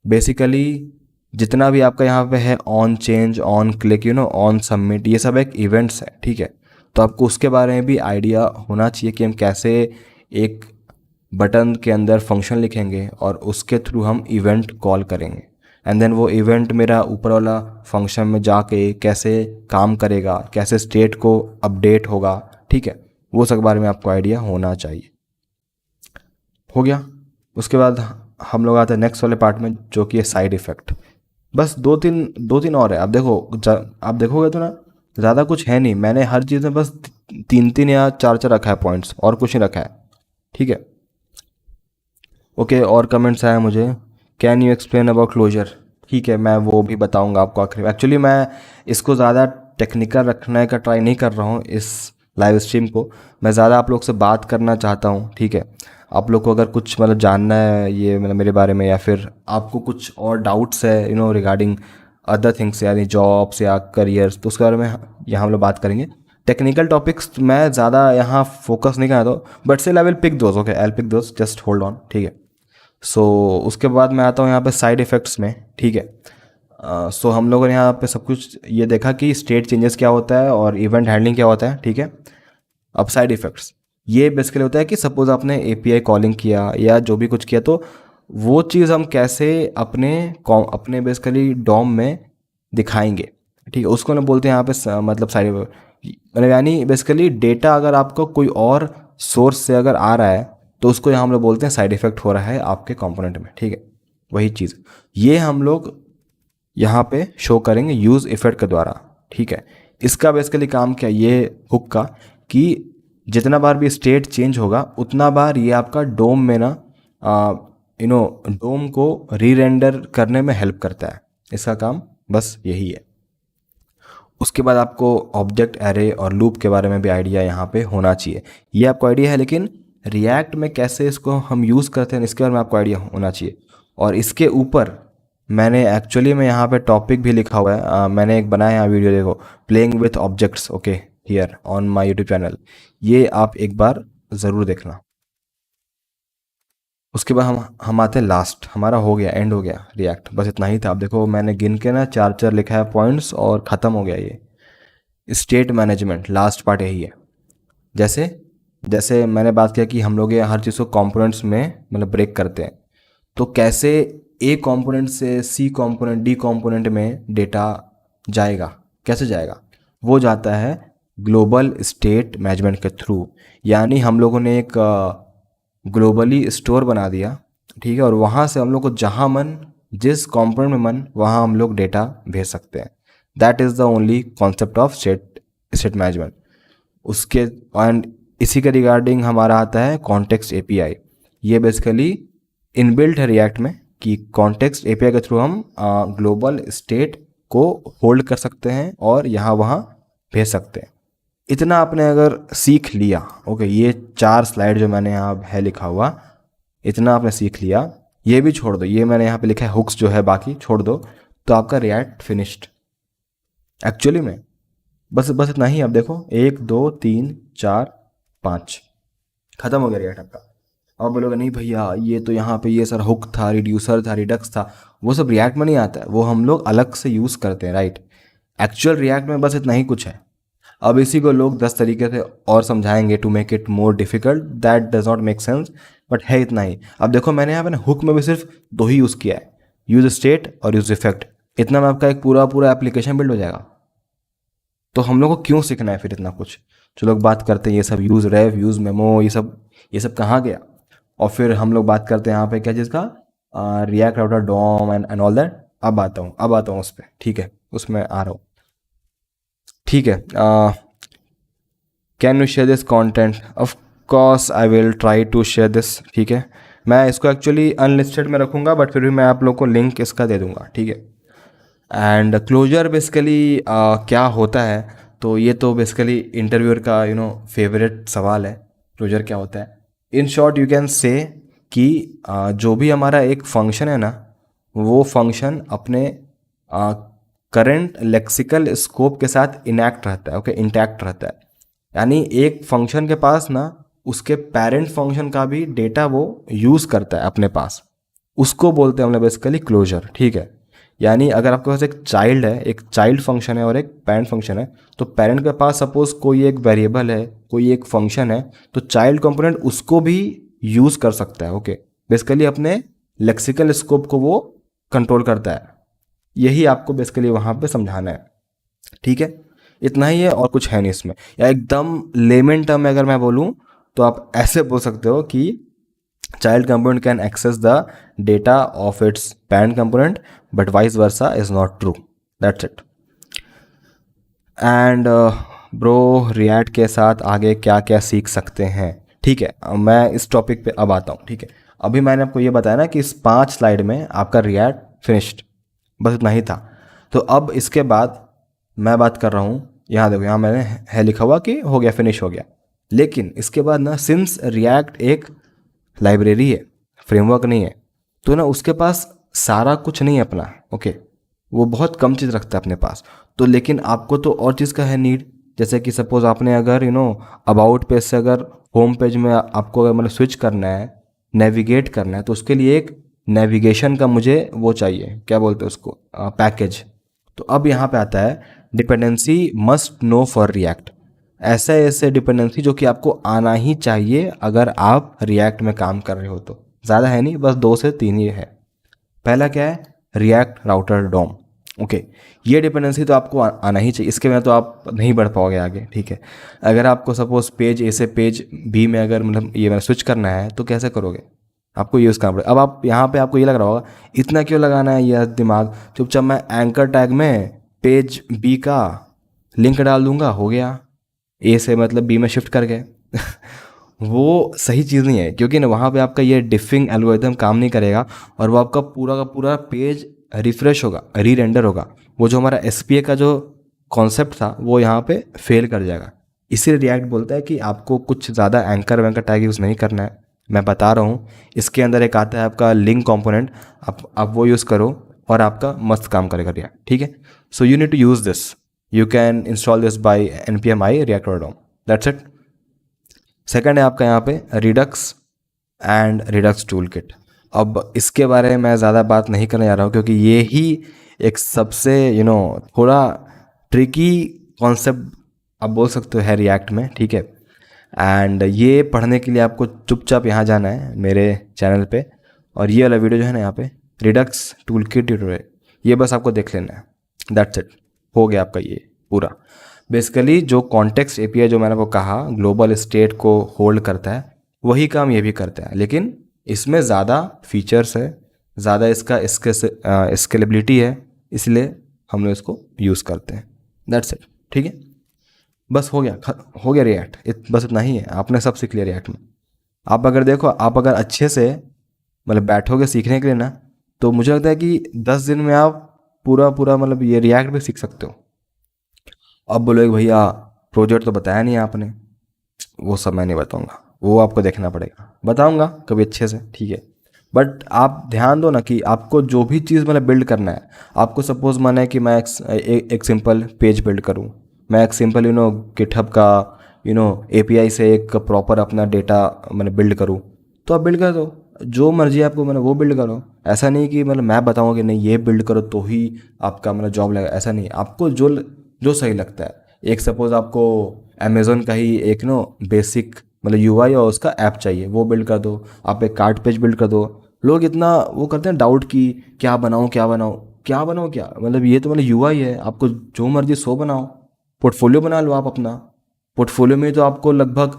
बेसिकली जितना भी आपका यहाँ पे है on change, on click, on submit, ये सब एक इवेंट्स है, ठीक है। तो आपको उसके बारे में भी आइडिया होना चाहिए कि हम कैसे एक बटन के अंदर फंक्शन लिखेंगे और उसके थ्रू हम इवेंट कॉल करेंगे, एंड देन वो इवेंट मेरा ऊपर वाला फंक्शन में जाके कैसे काम करेगा, कैसे स्टेट को अपडेट होगा, ठीक है, वो सब बारे में आपको आइडिया होना चाहिए। हो गया। उसके बाद हम लोग आते हैं नेक्स्ट वाले पार्ट में, जो कि है साइड इफ़ेक्ट। बस दो तीन और है। आप देखो, आप देखोगे तो ना ज़्यादा कुछ है नहीं, मैंने हर चीज़ में बस 3 या 4 रखा है पॉइंट्स, और कुछ नहीं रखा है, ठीक है। ओके, और कमेंट्स आए मुझे, can you explain about closure, ठीक है, मैं वो भी बताऊंगा आपको आखिर में। एक्चुअली मैं इसको ज़्यादा टेक्निकल रखने का ट्राई नहीं कर रहा हूँ इस लाइव स्ट्रीम को। मैं ज़्यादा आप लोग से बात करना चाहता हूँ, ठीक है। आप लोग को अगर कुछ मतलब जानना है ये मतलब मेरे बारे में, या फिर आपको कुछ और डाउट्स है रिगार्डिंग अदर थिंग्स, यानी जॉब्स या करियर्स, तो उसके बारे में यहाँ हम लोग बात करेंगे। टेक्निकल टॉपिक्स मैं ज़्यादा यहाँ फोकस नहीं करना था, but still I will pick those, okay, I will pick those, just hold on, ठीक है। सो उसके बाद मैं आता हूँ यहाँ पे साइड इफ़ेक्ट्स में, ठीक है। सो हम लोगों ने यहाँ पे सब कुछ ये देखा कि स्टेट चेंजेस क्या होता है और इवेंट हैंडलिंग क्या होता है, ठीक है। अब साइड इफ़ेक्ट्स ये बेसिकली होता है कि सपोज़ आपने एपीआई कॉलिंग किया या जो भी कुछ किया, तो वो चीज़ हम कैसे अपने बेसिकली डॉम में दिखाएंगे, ठीक है। उसको हम बोलते हैं यहाँ पे मतलब साइड, मतलब यानी बेसिकली डेटा अगर आपको कोई और सोर्स से अगर आ रहा है तो उसको यहाँ हम लोग बोलते हैं साइड इफ़ेक्ट हो रहा है आपके कंपोनेंट में, ठीक है। वही चीज़ ये हम लोग यहाँ पे शो करेंगे यूज़ इफ़ेक्ट के द्वारा, ठीक है। इसका बेसिकली काम क्या ये हुक का, कि जितना बार भी स्टेट चेंज होगा उतना बार ये आपका डोम में ना डोम को री रेंडर करने में हेल्प करता है। इसका काम बस यही है। उसके बाद आपको ऑब्जेक्ट एरे और लूप के बारे में भी आइडिया यहाँ पे होना चाहिए। ये आपको आइडिया है, लेकिन रिएक्ट में कैसे इसको हम यूज़ करते हैं इसके बारे में आपको आइडिया होना चाहिए। और इसके ऊपर मैंने एक्चुअली में यहाँ पे टॉपिक भी लिखा हुआ है, मैंने एक बनाया है वीडियो, देखो, playing with objects, okay, here on my YouTube channel. ये आप एक बार ज़रूर देखना। उसके बाद हम आते हैं लास्ट, हमारा हो गया, एंड हो गया रिएक्ट, बस इतना ही था। अब देखो मैंने गिन के ना 4 लिखा है पॉइंट्स और ख़त्म हो गया ये स्टेट मैनेजमेंट, लास्ट पार्ट यही है। जैसे जैसे मैंने बात किया कि हम लोग ये हर चीज़ को कंपोनेंट्स में मतलब ब्रेक करते हैं, तो कैसे ए कंपोनेंट से सी कंपोनेंट डी कंपोनेंट में डेटा जाएगा, कैसे जाएगा, वो जाता है ग्लोबल स्टेट मैनेजमेंट के थ्रू। यानी हम लोगों ने एक ग्लोबली स्टोर बना दिया, ठीक है, और वहाँ से हम लोग को जहाँ मन, जिस कंपोनेंट में मन, वहाँ हम लोग डेटा भेज सकते हैं। That is the only concept of state management. उसके एंड इसी के रिगार्डिंग हमारा आता है कॉन्टेक्स्ट एपीआई। ये बेसिकली इनबिल्ट है रिएक्ट में कि कॉन्टेक्स्ट एपीआई के थ्रू हम ग्लोबल स्टेट को होल्ड कर सकते हैं और यहाँ वहाँ भेज सकते हैं। इतना आपने अगर सीख लिया, ओके, ये 4 स्लाइड जो मैंने यहाँ है लिखा हुआ, इतना आपने सीख लिया, ये भी छोड़ दो, ये मैंने यहाँ पे लिखा है हुक्स जो है, बाकी छोड़ दो, तो आपका रिएक्ट फिनिश्ड एक्चुअली में। बस इतना ही। अब देखो 1 2 3 4 5 खत्म हो गया रिएक्ट आपका। अब बोलोगे नहीं भैया ये तो यहाँ पे ये सर हुक था, रिड्यूसर था, रिडक्स था, वो सब रिएक्ट में नहीं आता है, वो हम लोग अलग से यूज़ करते हैं, राइट। एक्चुअल रिएक्ट में बस इतना ही कुछ है। अब इसी को लोग 10 तरीके से और समझाएंगे to make it more difficult, that does not make sense, but है इतना ही। अब देखो मैंने यहाँ पे ना हुक में भी सिर्फ 2 ही यूज़ किया है, यूज स्टेट और यूज इफेक्ट। इतना में आपका एक पूरा एप्लीकेशन बिल्ड हो जाएगा। तो हम लोग को क्यों सीखना है फिर इतना कुछ। जो लोग बात करते हैं ये सब यूज़ रेव, यूज़ मेमो, ये सब कहाँ गया। और फिर हम लोग बात करते हैं यहाँ पे क्या चीज़ का, React router DOM and all that. अब आता हूँ उस पर, ठीक है, उसमें आ रहा हूँ, ठीक है। Can you share this content? Of course I will try to share this, ठीक है। मैं इसको एक्चुअली अनलिस्टेड में रखूँगा, बट फिर भी मैं आप लोग को लिंक इसका दे दूँगा, ठीक है। एंड क्लोजर बेसिकली क्या होता है, तो ये तो बेसिकली इंटरव्यूअर का फेवरेट सवाल है, क्लोजर क्या होता है। In short you can say कि जो भी हमारा एक फंक्शन है ना, वो फंक्शन अपने करंट लेक्सिकल स्कोप के साथ इनैक्ट रहता है, ओके, इंटैक्ट रहता है। यानी एक फंक्शन के पास ना उसके पेरेंट फंक्शन का भी डेटा वो यूज़ करता है अपने पास, उसको बोलते हैं हम लोग बेसिकली क्लोजर, ठीक है। यानी अगर आपके पास एक चाइल्ड है, एक चाइल्ड फंक्शन है और एक पेरेंट फंक्शन है, तो पेरेंट के पास सपोज कोई एक वेरिएबल है, कोई एक फंक्शन है, तो चाइल्ड कंपोनेंट उसको भी यूज़ कर सकता है, ओके। बेसिकली अपने लेक्सिकल स्कोप को वो कंट्रोल करता है। यही आपको बेसिकली वहाँ पे समझाना है, ठीक है। इतना ही है और कुछ है नहीं इसमें। या एकदम लेमन टर्म में अगर मैं बोलूँ तो आप ऐसे बोल सकते हो कि child component can access the data of its parent component, but vice versa is not true. That's it. And bro, React के साथ आगे क्या क्या सीख सकते हैं, ठीक है। मैं इस टॉपिक पे अब आता हूँ, ठीक है। अभी मैंने आपको ये बताया ना कि इस 5 स्लाइड में आपका React फिनिश्ड, बस इतना ही था। तो अब इसके बाद मैं बात कर रहा हूँ, यहाँ देखो, यहाँ मैंने है लिखा हुआ कि हो गया, फिनिश हो गया। लेकिन इसके बाद ना, सिंस रिएक्ट एक लाइब्रेरी है, फ्रेमवर्क नहीं है, तो ना उसके पास सारा कुछ नहीं है अपना, ओके, वो बहुत कम चीज़ रखता है अपने पास। तो लेकिन आपको तो और चीज़ का है नीड, जैसे कि सपोज आपने अगर अबाउट पेज से अगर होम पेज में आपको अगर मतलब स्विच करना है, नेविगेट करना है, तो उसके लिए एक नेविगेशन का मुझे वो चाहिए, क्या बोलते हैं उसको, पैकेज। तो अब यहाँ पे आता है dependency must know for react. ऐसे ऐसे डिपेंडेंसी जो कि आपको आना ही चाहिए अगर आप रिएक्ट में काम कर रहे हो, तो ज़्यादा है नहीं, बस 2 से 3 ये है। पहला क्या है, रिएक्ट राउटर डोम, ओके। ये डिपेंडेंसी तो आपको आना ही चाहिए, इसके बिना तो आप नहीं बढ़ पाओगे आगे, ठीक है। अगर आपको सपोज पेज ए से पेज बी में अगर मतलब ये स्विच करना है, तो कैसे करोगे, आपको यूज़ करना पड़ेगा। अब आप यहाँ पे आपको ये लग रहा होगा इतना क्यों लगाना है यह दिमाग, चुपचाप मैं एंकर टैग में पेज बी का लिंक डाल दूंगा, हो गया, ए से मतलब बी में शिफ्ट कर गए। वो सही चीज़ नहीं है, क्योंकि ना वहाँ पे आपका ये डिफिंग एल्गोरिथम काम नहीं करेगा, और वो आपका पूरा का पूरा पेज रिफ्रेश होगा, री रेंडर होगा। वो जो हमारा एस का जो कॉन्सेप्ट था वो यहाँ पे फेल कर जाएगा। इसीलिए रिएक्ट बोलता है कि आपको कुछ ज़्यादा एंकर वैंकर टैग यूज़ नहीं करना है। मैं बता रहा हूँ, इसके अंदर एक आता है आपका लिंक कंपोनेंट, आप वो यूज़ करो और आपका मस्त काम करेगा रिएक्ट, ठीक है। So you need to use this, you can install this by npm i react.dom, that's it. Second है आपका यहाँ पे Redux and Redux tool kit. अब इसके बारे में मैं ज़्यादा बात नहीं करने जा रहा हूँ, क्योंकि ये ही एक सबसे थोड़ा ट्रिकी कॉन्सेप्ट आप बोल सकते हो है रिएक्ट में, ठीक है। एंड ये पढ़ने के लिए आपको चुपचाप यहाँ जाना है मेरे चैनल पे, और ये वाला वीडियो जो है ना यहाँ पे, रिडक्स टूल किट ट्यूटोरियल, ये बस आपको देख लेना है, दैट्स इट, हो गया आपका ये पूरा। बेसिकली जो कॉन्टेक्स्ट एपीआई जो मैंने आपको कहा ग्लोबल स्टेट को होल्ड करता है, वही काम ये भी करता है, लेकिन इसमें ज़्यादा फीचर्स है, ज़्यादा इसका स्केलेबिलिटी है, इसलिए हम लोग इसको यूज़ करते हैं, दैट्स इट, ठीक है। बस हो गया, हो गया रिएक्ट, बस इतना ही है, आपने सब सीख लिया रिएक्ट में। आप अगर देखो, आप अगर अच्छे से मतलब बैठोगे सीखने के लिए ना, तो मुझे लगता है कि 10 दिन में आप पूरा पूरा मतलब ये रिएक्ट भी सीख सकते हो। अब बोलोगे भैया प्रोजेक्ट तो बताया नहीं आपने, वो सब मैं नहीं बताऊंगा, वो आपको देखना पड़ेगा, बताऊंगा कभी अच्छे से, ठीक है। बट आप ध्यान दो ना कि आपको जो भी चीज़ मतलब बिल्ड करना है, आपको सपोज माना है कि मैं एक सिंपल पेज बिल्ड करूँ, मैं एक सिंपल गिटहब का एपीआई से एक प्रॉपर अपना डेटा मैंने बिल्ड करूँ, तो आप बिल्ड कर दो, जो मर्जी आपको मतलब वो बिल्ड करो। ऐसा नहीं कि मतलब मैं बताऊँगा कि नहीं ये बिल्ड करो तो ही आपका मतलब जॉब लगेगा, ऐसा नहीं। आपको जो जो सही लगता है, एक सपोज आपको अमेज़ोन का ही एक बेसिक मतलब यूआई और उसका ऐप चाहिए, वो बिल्ड कर दो। आप एक कार्ड पेज बिल्ड कर दो। लोग इतना वो करते हैं डाउट कि क्या बनाऊँ क्या बनाऊँ क्या बनाऊँ, क्या मतलब ये तो मतलब यूआई है, आपको जो मर्जी सो बनाओ। पोर्टफोलियो बना लो आप अपना, पोर्टफोलियो में तो आपको लगभग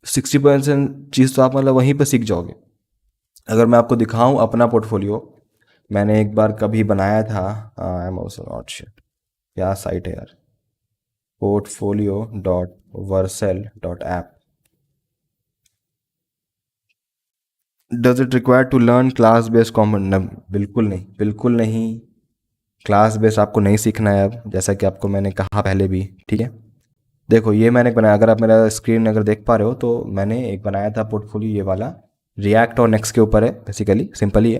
60% चीज़ तो आप मतलब वहीं पर सीख जाओगे। अगर मैं आपको दिखाऊं अपना पोर्टफोलियो, मैंने एक बार कभी बनाया था, I am also not sure क्या साइट है यार, portfolio.vercel.app। Does it require to learn class based component? बिल्कुल नहीं, बिल्कुल नहीं, क्लास बेस्ड आपको नहीं सीखना है अब, जैसा कि आपको मैंने कहा पहले भी, ठीक है। देखो ये मैंने बनाया, अगर आप मेरा स्क्रीन अगर देख पा रहे हो, तो मैंने एक बनाया था पोर्टफोलियो, ये वाला रिएक्ट और नेक्स्ट के ऊपर है, बेसिकली सिंपल ही है।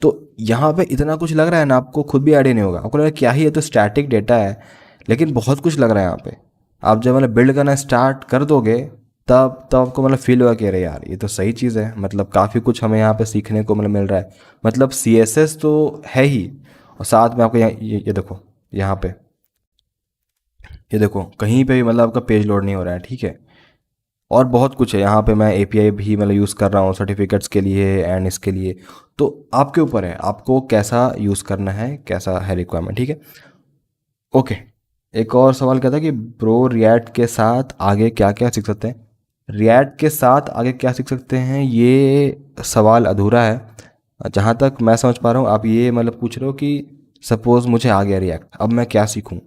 तो यहाँ पे इतना कुछ लग रहा है ना, आपको खुद भी आइडिया नहीं होगा, आपको लग रहा है क्या ही है, तो स्टैटिक डेटा है, लेकिन बहुत कुछ लग रहा है यहाँ पे। आप जब मतलब बिल्ड करना स्टार्ट कर दोगे, तब आपको मतलब फील होगा कि अरे यार ये तो सही चीज़ है, मतलब काफ़ी कुछ हमें यहाँ पे सीखने को मतलब मिल रहा है। मतलब CSS तो है ही, और साथ में आपको यहाँ ये देखो, यहाँ पे ये देखो, कहीं पे भी मतलब आपका पेज लोड नहीं हो रहा है, ठीक है। और बहुत कुछ है यहाँ पे, मैं एपीआई भी मतलब यूज़ कर रहा हूँ सर्टिफिकेट्स के लिए एंड इसके लिए। तो आपके ऊपर है, आपको कैसा यूज़ करना है, कैसा है रिक्वायरमेंट, ठीक है। ओके, एक और सवाल क्या था कि ब्रो रिएक्ट के साथ आगे क्या क्या सीख सकते हैं? रिएक्ट के साथ आगे क्या सीख सकते हैं, ये सवाल अधूरा है। जहाँ तक मैं समझ पा रहा हूँ, आप ये मतलब पूछ रहे हो कि सपोज़ मुझे आ गया रिएक्ट, अब मैं क्या सीखूँ।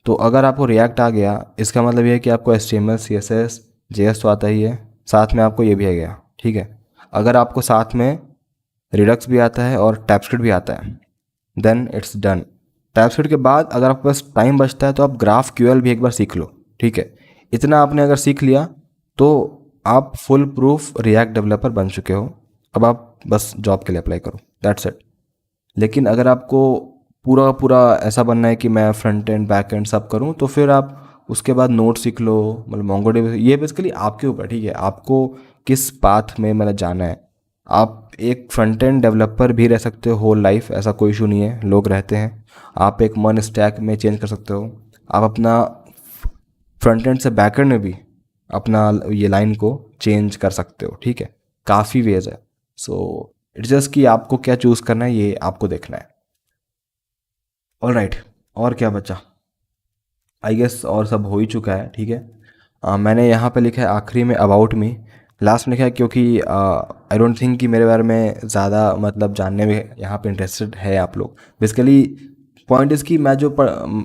तो अगर आपको रिएक्ट आ गया, इसका मतलब ये है कि आपको HTML CSS JS तो आता ही है, साथ में आपको ये भी आ गया, ठीक है। अगर आपको साथ में रिडक्स भी आता है और टाइपस्क्रिप्ट भी आता है, देन इट्स डन। टाइपस्क्रिप्ट के बाद अगर आपके पास टाइम बचता है तो आप ग्राफ क्यूएल भी एक बार सीख लो, ठीक है। इतना आपने अगर सीख लिया तो आप फुल प्रूफ रिएक्ट डेवलपर बन चुके हो। अब आप बस जॉब के लिए अप्लाई करो, दैट्स इट। लेकिन अगर आपको पूरा पूरा ऐसा बनना है कि मैं फ्रंट एंड बैक एंड सब करूं, तो फिर आप उसके बाद नोट सीख लो, मतलब मोंगोडीबी। ये बेसिकली आपके ऊपर, ठीक है, आपको किस पाथ में मतलब जाना है। आप एक फ्रंट एंड डेवलपर भी रह सकते हो होल लाइफ, ऐसा कोई इशू नहीं है, लोग रहते हैं। आप एक मन स्टैक में चेंज कर सकते हो। आप अपना फ्रंट एंड से बैक एंड में भी अपना ये लाइन को चेंज कर सकते हो, ठीक है। काफ़ी वेज है। सो इट्स जस्ट कि आपको क्या चूज़ करना है, ये आपको देखना है। ऑल राइट, और क्या बचा? आई गेस और सब हो ही चुका है, ठीक है। मैंने यहाँ पे लिखा है आखिरी में अबाउट मी, लास्ट में लिखा है क्योंकि आई डोंट थिंक कि मेरे बारे में ज़्यादा मतलब जानने में यहाँ पे इंटरेस्टेड है आप लोग। बेसिकली पॉइंट इज़ कि मैं जो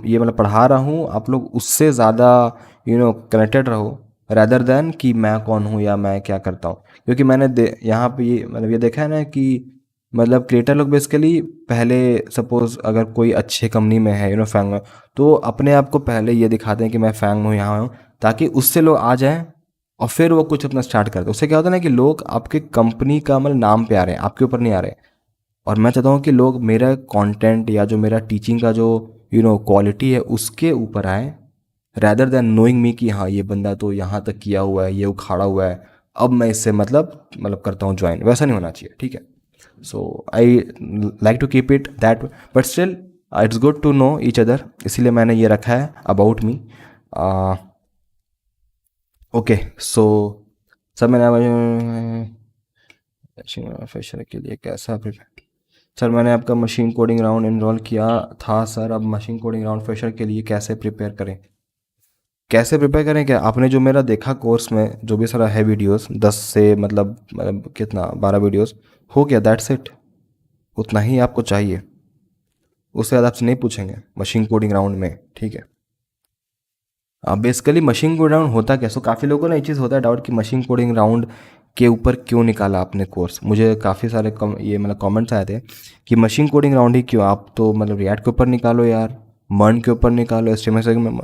ये मतलब पढ़ा रहा हूँ, आप लोग उससे ज़्यादा कनेक्टेड रहो रैदर देन कि मैं कौन हूँ या मैं क्या करता हूँ। क्योंकि मैंने यहाँ पे ये मतलब ये देखा है ना कि मतलब क्रिएटर लोग बेसिकली पहले सपोज अगर कोई अच्छे कंपनी में है फैंग में, तो अपने आप को पहले ये दिखाते हैं कि मैं फैंग हूँ, यहाँ हूँ, ताकि उससे लोग आ जाएं और फिर वो कुछ अपना स्टार्ट करते हैं। उससे क्या होता है ना कि लोग आपके कंपनी का मतलब नाम पे आ रहे हैं, आपके ऊपर नहीं आ रहे हैं। और मैं चाहता हूँ कि लोग मेरा कंटेंट या जो मेरा टीचिंग का जो क्वालिटी है उसके ऊपर आए, रैदर देन नोइंग मी कि हाँ ये बंदा तो यहाँ तक किया हुआ है, ये उखाड़ा हुआ है, अब मैं इससे मतलब करता हूँ ज्वाइन। वैसा नहीं होना चाहिए, ठीक है। So I like to keep it that, but still it's good to know each other, इसीलिए मैंने ये रखा है about me. Okay, so sir मैंने फ्रेशर के लिए कैसा प्रिपेयर? सर मैंने आपका मशीन कोडिंग राउंड इनरोल किया था सर, अब मशीन कोडिंग राउंड फ्रेशर के लिए कैसे प्रिपेयर करें? कैसे प्रिपेयर करें क्या? आपने जो मेरा देखा कोर्स में जो भी सारा है वीडियोस, 10 से मतलब कितना 12 वीडियोस हो गया, दैट्स इट। उतना ही आपको चाहिए, उससे ज़्यादा आपसे नहीं पूछेंगे मशीन कोडिंग राउंड में, ठीक है। बेसिकली मशीन कोडिंग राउंड होता क्या? सो काफ़ी लोगों को ना ये चीज़ होता है डाउट कि मशीन कोडिंग राउंड के ऊपर क्यों निकाला आपने कोर्स। मुझे काफ़ी सारे ये मतलब कमेंट्स आए थे कि मशीन कोडिंग राउंड ही क्यों, आप तो मतलब रिएक्ट के ऊपर निकालो यार, मर्न के ऊपर निकालो, HTML में।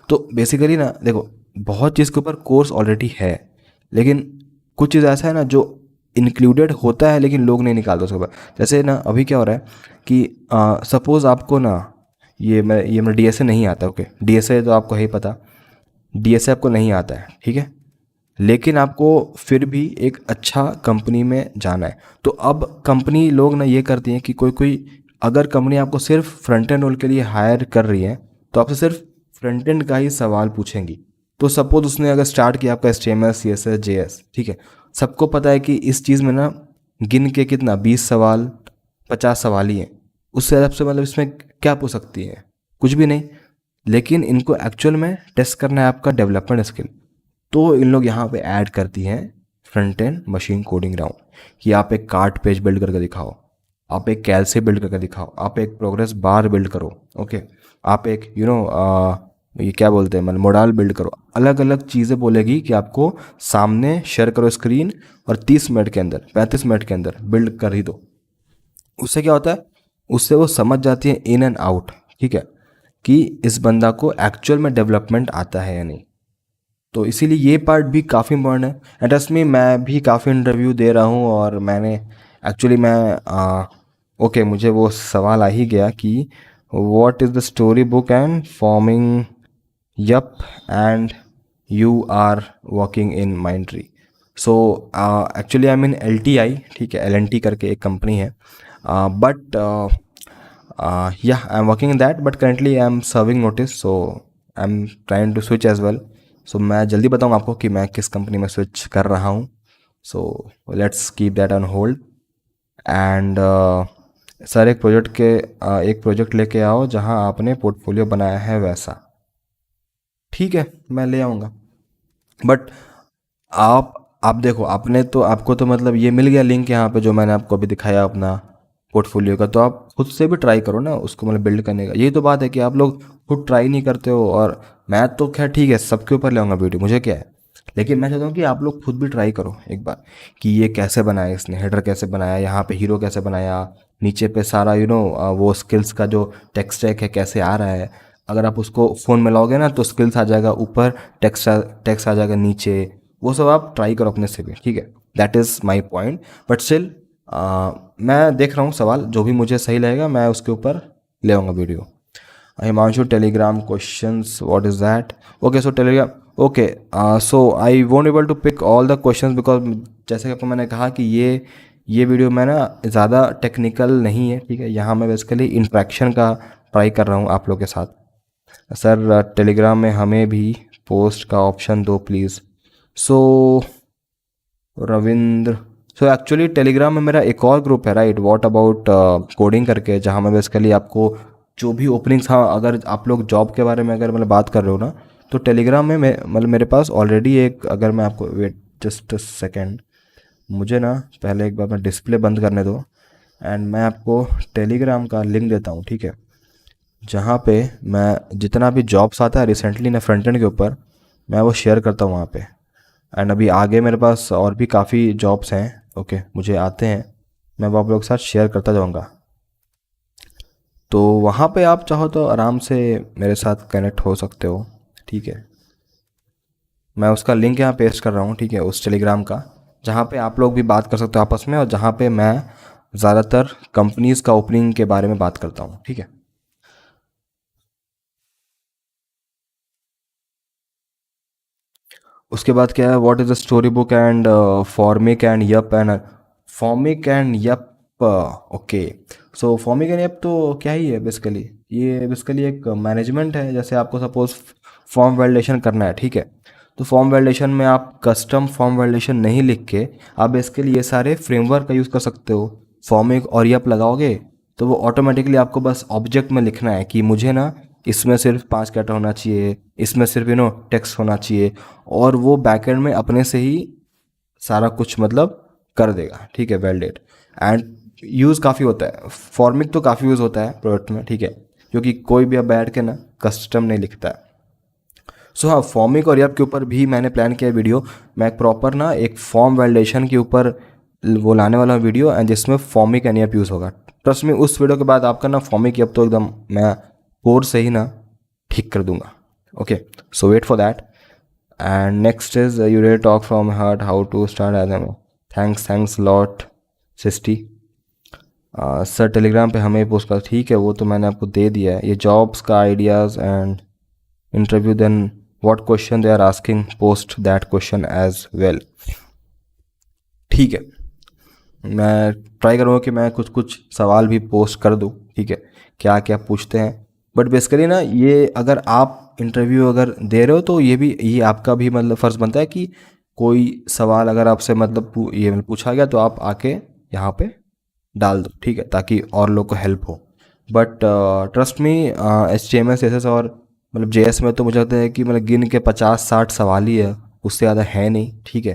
तो बेसिकली ना देखो, बहुत चीज़ के ऊपर कोर्स ऑलरेडी है, लेकिन कुछ चीज़ ऐसा है ना जो इंक्लूडेड होता है लेकिन लोग नहीं निकालते उसके ऊपर। जैसे ना अभी क्या हो रहा है कि सपोज़ आपको ना ये मैं DSA नहीं आता, ओके, DSA तो आपको है ही पता, DSA आपको नहीं आता है, ठीक है, लेकिन आपको फिर भी एक अच्छा कंपनी में जाना है। तो अब कंपनी लोग ना ये करती हैं कि कोई कोई अगर कंपनी आपको सिर्फ फ्रंट एंड रोल के लिए हायर कर रही है तो आपसे सिर्फ फ्रंट एंड का ही सवाल पूछेंगी। तो सपोज उसने अगर स्टार्ट किया आपका HTML CSS JS, ठीक है, सबको पता है कि इस चीज़ में ना गिन के कितना 20 सवाल 50 सवाल ही हैं, उससे ज़्यादा से मतलब इसमें क्या पूछ सकती है? कुछ भी नहीं। लेकिन इनको एक्चुअल में टेस्ट करना है आपका डेवलपमेंट स्किल, तो इन लोग यहाँ पे ऐड करती हैं front end machine coding round कि आप एक कार्ट पेज बिल्ड करके दिखाओ, आप एक कैलसे बिल्ड करके दिखाओ, आप एक प्रोग्रेस बार बिल्ड करो, ओके, आप एक ये क्या बोलते हैं मतलब मॉडल बिल्ड करो। अलग अलग चीज़ें बोलेगी कि आपको सामने शेयर करो स्क्रीन और 30 मिनट के अंदर 35 मिनट के अंदर बिल्ड कर ही दो। उससे क्या होता है, उससे वो समझ जाती है इन एंड आउट, ठीक है, कि इस बंदा को एक्चुअल में डेवलपमेंट आता है या नहीं। तो इसीलिए ये पार्ट भी काफ़ी इम्पोर्टेंट है। एंड ट्रस्ट मी, मैं भी काफ़ी इंटरव्यू दे रहा हूँ और मैंने एक्चुअली ओके, मुझे वो सवाल आ ही गया कि what is the story book and forming, yup, and you are working in Mindtree. So actually I mean LTI, ठीक है, LNT करके एक कंपनी है, बट या I am working in that, but currently I am serving notice, so I am trying to switch as well. So मैं जल्दी बताऊँ आपको कि मैं किस कंपनी में स्विच कर रहा हूँ। So let's keep that on hold. And sir एक प्रोजेक्ट लेके आओ जहाँ आपने पोर्टफोलियो बनाया है वैसा। ठीक है, मैं ले आऊँगा, बट आप देखो, आपको तो मतलब ये मिल गया लिंक यहाँ पे जो मैंने आपको अभी दिखाया अपना पोर्टफोलियो का, तो आप खुद से भी ट्राई करो ना उसको मतलब बिल्ड करने का। यही तो बात है कि आप लोग खुद ट्राई नहीं करते हो। और मैं तो खैर ठीक है सबके ऊपर ले आऊँगा वीडियो, मुझे क्या है, लेकिन मैं चाहता हूँ कि आप लोग खुद भी ट्राई करो एक बार कि ये कैसे बनाया इसने, हेडर कैसे बनाया, यहाँ पे हीरो कैसे बनाया, नीचे पे सारा वो स्किल्स का जो टेक स्टैक है कैसे आ रहा है। अगर आप उसको फ़ोन में लाओगे ना तो स्किल्स आ जाएगा ऊपर, टेक्स्ट आ जाएगा नीचे। वो सब आप ट्राई करो अपने से भी, ठीक है। That is my point. But still मैं देख रहा हूँ सवाल, जो भी मुझे सही लगेगा मैं उसके ऊपर ले आऊँगा video. Himanshu, Telegram questions, what is that? Okay, so Telegram, okay. So I won't able to pick all the questions because जैसे कि आपको मैंने कहा कि ये वीडियो मैं ना ज़्यादा टेक्निकल नहीं है, ठीक है। यहाँ मैं बेसिकली इंट्रैक्शन का ट्राई कर रहा हूँ आप लोग के साथ। सर टेलीग्राम में हमें भी पोस्ट का ऑप्शन दो please. So Ravindra, so actually Telegram में मेरा एक और ग्रुप है, राइट, व्हाट अबाउट कोडिंग करके, जहाँ मैं बेसिकली आपको जो भी ओपनिंग्स, हाँ अगर आप लोग जॉब के बारे में अगर मतलब बात कर रहे हो ना, तो टेलीग्राम में मैं मतलब मेरे पास ऑलरेडी एक, अगर मैं आपको, वेट जस्ट अ सेकेंड, मुझे ना पहले एक बार मैं डिस्प्ले बंद करने दो एंड मैं आपको टेलीग्राम का लिंक देता हूँ, ठीक है। जहाँ पे मैं जितना भी जॉब्स आता है रिसेंटली ना फ्रंट एंड के ऊपर, मैं वो शेयर करता हूँ वहाँ पे। एंड अभी आगे मेरे पास और भी काफ़ी जॉब्स हैं, ओके, मुझे आते हैं, मैं वो आप लोगों के साथ शेयर करता जाऊँगा। तो वहाँ पे आप चाहो तो आराम से मेरे साथ कनेक्ट हो सकते हो, ठीक है। मैं उसका लिंक यहाँ पेस्ट कर रहा हूँ, ठीक है, उस टेलीग्राम का, जहाँ पे आप लोग भी बात कर सकते हो आपस में, और जहाँ पे मैं ज़्यादातर कंपनीज़ का ओपनिंग के बारे में बात करता हूँ, ठीक है। उसके बाद क्या है, what is the story book and Formik and yup and Formik and yup, okay. So Formik and yup तो क्या ही है बेसिकली, ये बेसिकली एक मैनेजमेंट है। जैसे आपको सपोज फॉर्म वैलिडेशन करना है, ठीक है, तो फॉर्म वैलिडेशन में आप कस्टम फॉर्म वैलिडेशन नहीं लिख के आप बेसिकली ये सारे फ्रेमवर्क का यूज़ कर सकते हो। फॉर्मिक और यप लगाओगे तो वो ऑटोमेटिकली आपको बस ऑब्जेक्ट में लिखना है कि मुझे ना इसमें सिर्फ 5 कैरेक्टर होना चाहिए, इसमें सिर्फ टेक्स्ट होना चाहिए, और वो बैकएंड में अपने से ही सारा कुछ मतलब कर देगा, ठीक है, वैलिडेट। एंड यूज़ काफ़ी होता है, फॉर्मिक तो काफ़ी यूज़ होता है प्रोडक्ट में, ठीक है, क्योंकि कोई भी अब बैठ के ना कस्टम नहीं लिखता है। सो हाँ, फॉर्मिक और ऐप के ऊपर भी मैंने प्लान किया वीडियो। मैं एक प्रॉपर ना एक फॉर्म वैलिडेशन के ऊपर वो लाने वाला वीडियो, एंड जिसमें फॉर्मिक एंड ऐप यूज़ होगा। ट्रस्ट में उस वीडियो के बाद आपका ना फॉर्मिक ऐप तो एकदम मैं कोर से ही ना ठीक कर दूंगा, okay. So wait for that. And next is you ready talk from heart how to start as M. Thanks lot सिस्टी। सर टेलीग्राम पे हमें पोस्ट कर, ठीक है, वो तो मैंने आपको दे दिया है। ये जॉब्स का ideas and interview, then what question they are asking, post that question as well, ठीक है। मैं ट्राई करूँगा कि मैं कुछ कुछ सवाल भी पोस्ट कर दूँ, ठीक है, क्या क्या पूछते हैं। बट बेसिकली ना ये अगर आप इंटरव्यू अगर दे रहे हो तो ये आपका भी मतलब फ़र्ज़ बनता है कि कोई सवाल अगर आपसे मतलब ये पूछा गया तो आप आके यहाँ पे डाल दो, ठीक है, ताकि और लोग को हेल्प हो। But trust me, HTML CSS और मतलब JS में तो मुझे लगता है कि मतलब गिन के 50-60 सवाल ही है, उससे ज़्यादा है नहीं, ठीक है।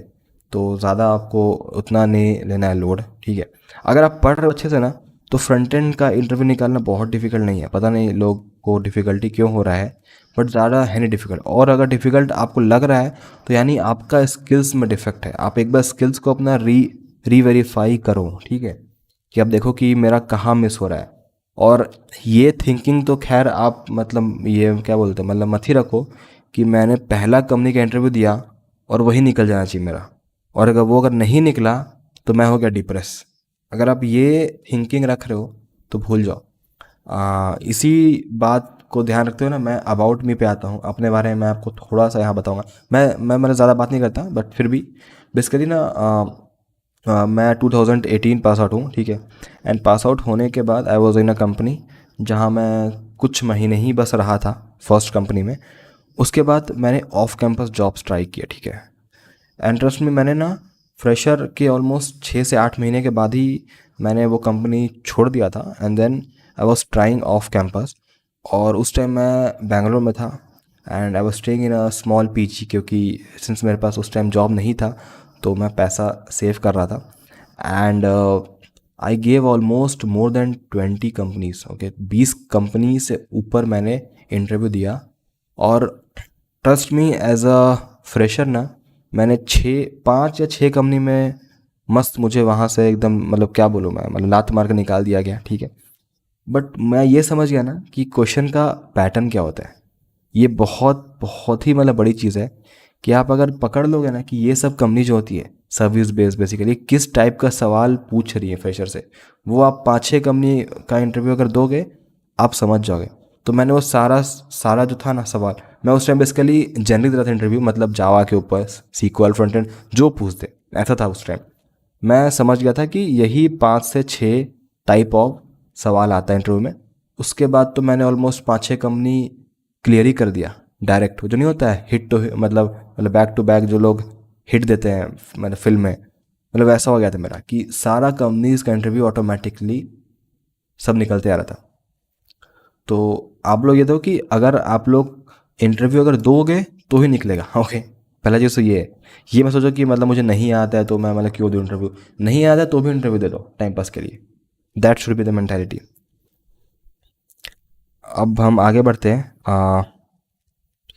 तो ज़्यादा आपको उतना नहीं लेना है लोड, ठीक है। अगर आप पढ़ रहे हो अच्छे से ना तो फ्रंट एंड का इंटरव्यू निकालना बहुत डिफिकल्ट नहीं है। पता नहीं लोग को डिफ़िकल्टी क्यों हो रहा है, बट ज़्यादा है नहीं डिफ़िकल्ट। और अगर डिफ़िकल्ट आपको लग रहा है तो यानी आपका स्किल्स में डिफेक्ट है। आप एक बार स्किल्स को अपना रीवेरीफाई करो, ठीक है, कि अब देखो कि मेरा कहाँ मिस हो रहा है। और ये थिंकिंग तो खैर आप मतलब ये क्या बोलते हैं मतलब मत ही रखो कि मैंने पहला कंपनी का इंटरव्यू दिया और वही निकल जाना चाहिए मेरा, और अगर नहीं निकला तो मैं हो गया डिप्रेस। अगर आप ये थिंकिंग रख रहे हो तो भूल जाओ। इसी बात को ध्यान रखते हुए ना मैं अबाउट मी पे आता हूँ। अपने बारे में मैं आपको थोड़ा सा यहाँ बताऊँगा। मैं मतलब ज़्यादा बात नहीं करता, बट फिर भी बेसिकली ना मैं 2018 पास आउट हूँ, ठीक है। एंड पास आउट होने के बाद I was in a company जहाँ मैं कुछ महीने ही बस रहा था, फर्स्ट कंपनी में। उसके बाद मैंने ऑफ कैंपस जॉब्स ट्राई किया, ठीक है। एंड ट्रस्ट में मैंने ना फ्रेशर के ऑलमोस्ट 6 से 8 महीने के बाद ही मैंने वो कंपनी छोड़ दिया था। And then I was trying off campus, और उस टाइम मैं बैंगलोर में था and I was staying in a small PG, क्योंकि सिंस मेरे पास उस टाइम जॉब नहीं था तो मैं पैसा सेव कर रहा था। And I gave almost more than 20 companies, okay, 20 company से ऊपर मैंने इंटरव्यू दिया। और trust me, as a fresher ना मैंने 5 या 6 कंपनी में मस्त मुझे वहाँ से एकदम मतलब क्या बोलूँ मैं, मतलब लात मार के निकाल दिया गया, ठीक है। बट मैं ये समझ गया ना कि क्वेश्चन का पैटर्न क्या होता है। ये बहुत बहुत ही मतलब बड़ी चीज़ है कि आप अगर पकड़ लोगे ना कि ये सब कंपनी जो होती है सर्विस बेस्ड बेसिकली किस टाइप का सवाल पूछ रही है फ्रेशर से, वो आप 5-6 कंपनी का इंटरव्यू अगर दोगे आप समझ जाओगे। तो मैंने वो सारा सारा जो था ना सवाल, मैं उस टाइम बेसिकली जनरली दे रहा था इंटरव्यू, मतलब जावा के ऊपर सीक्वल फ्रंट एंड जो पूछते ऐसा था उस टाइम। मैं समझ गया था कि यही 5 से 6 टाइप ऑफ सवाल आता है इंटरव्यू में। उसके बाद तो मैंने ऑलमोस्ट 5-6 कंपनी क्लियर ही कर दिया डायरेक्ट। जो नहीं होता है हिट टू मतलब बैक टू बैक जो लोग हिट देते हैं मतलब फिल्म में, मतलब ऐसा हो गया था मेरा कि सारा कंपनीज का इंटरव्यू ऑटोमेटिकली सब निकलते आ रहा था। तो आप लोग ये दो कि अगर आप लोग इंटरव्यू अगर दोगे तो ही निकलेगा। ओके, पहला चीज़ तो ये है। ये मैं सोचो कि मतलब मुझे नहीं आता है तो मैं मतलब क्यों दूँ इंटरव्यू, नहीं आता है तो भी इंटरव्यू दे दो टाइम पास के लिए। That should be the mentality. अब हम आगे बढ़ते हैं।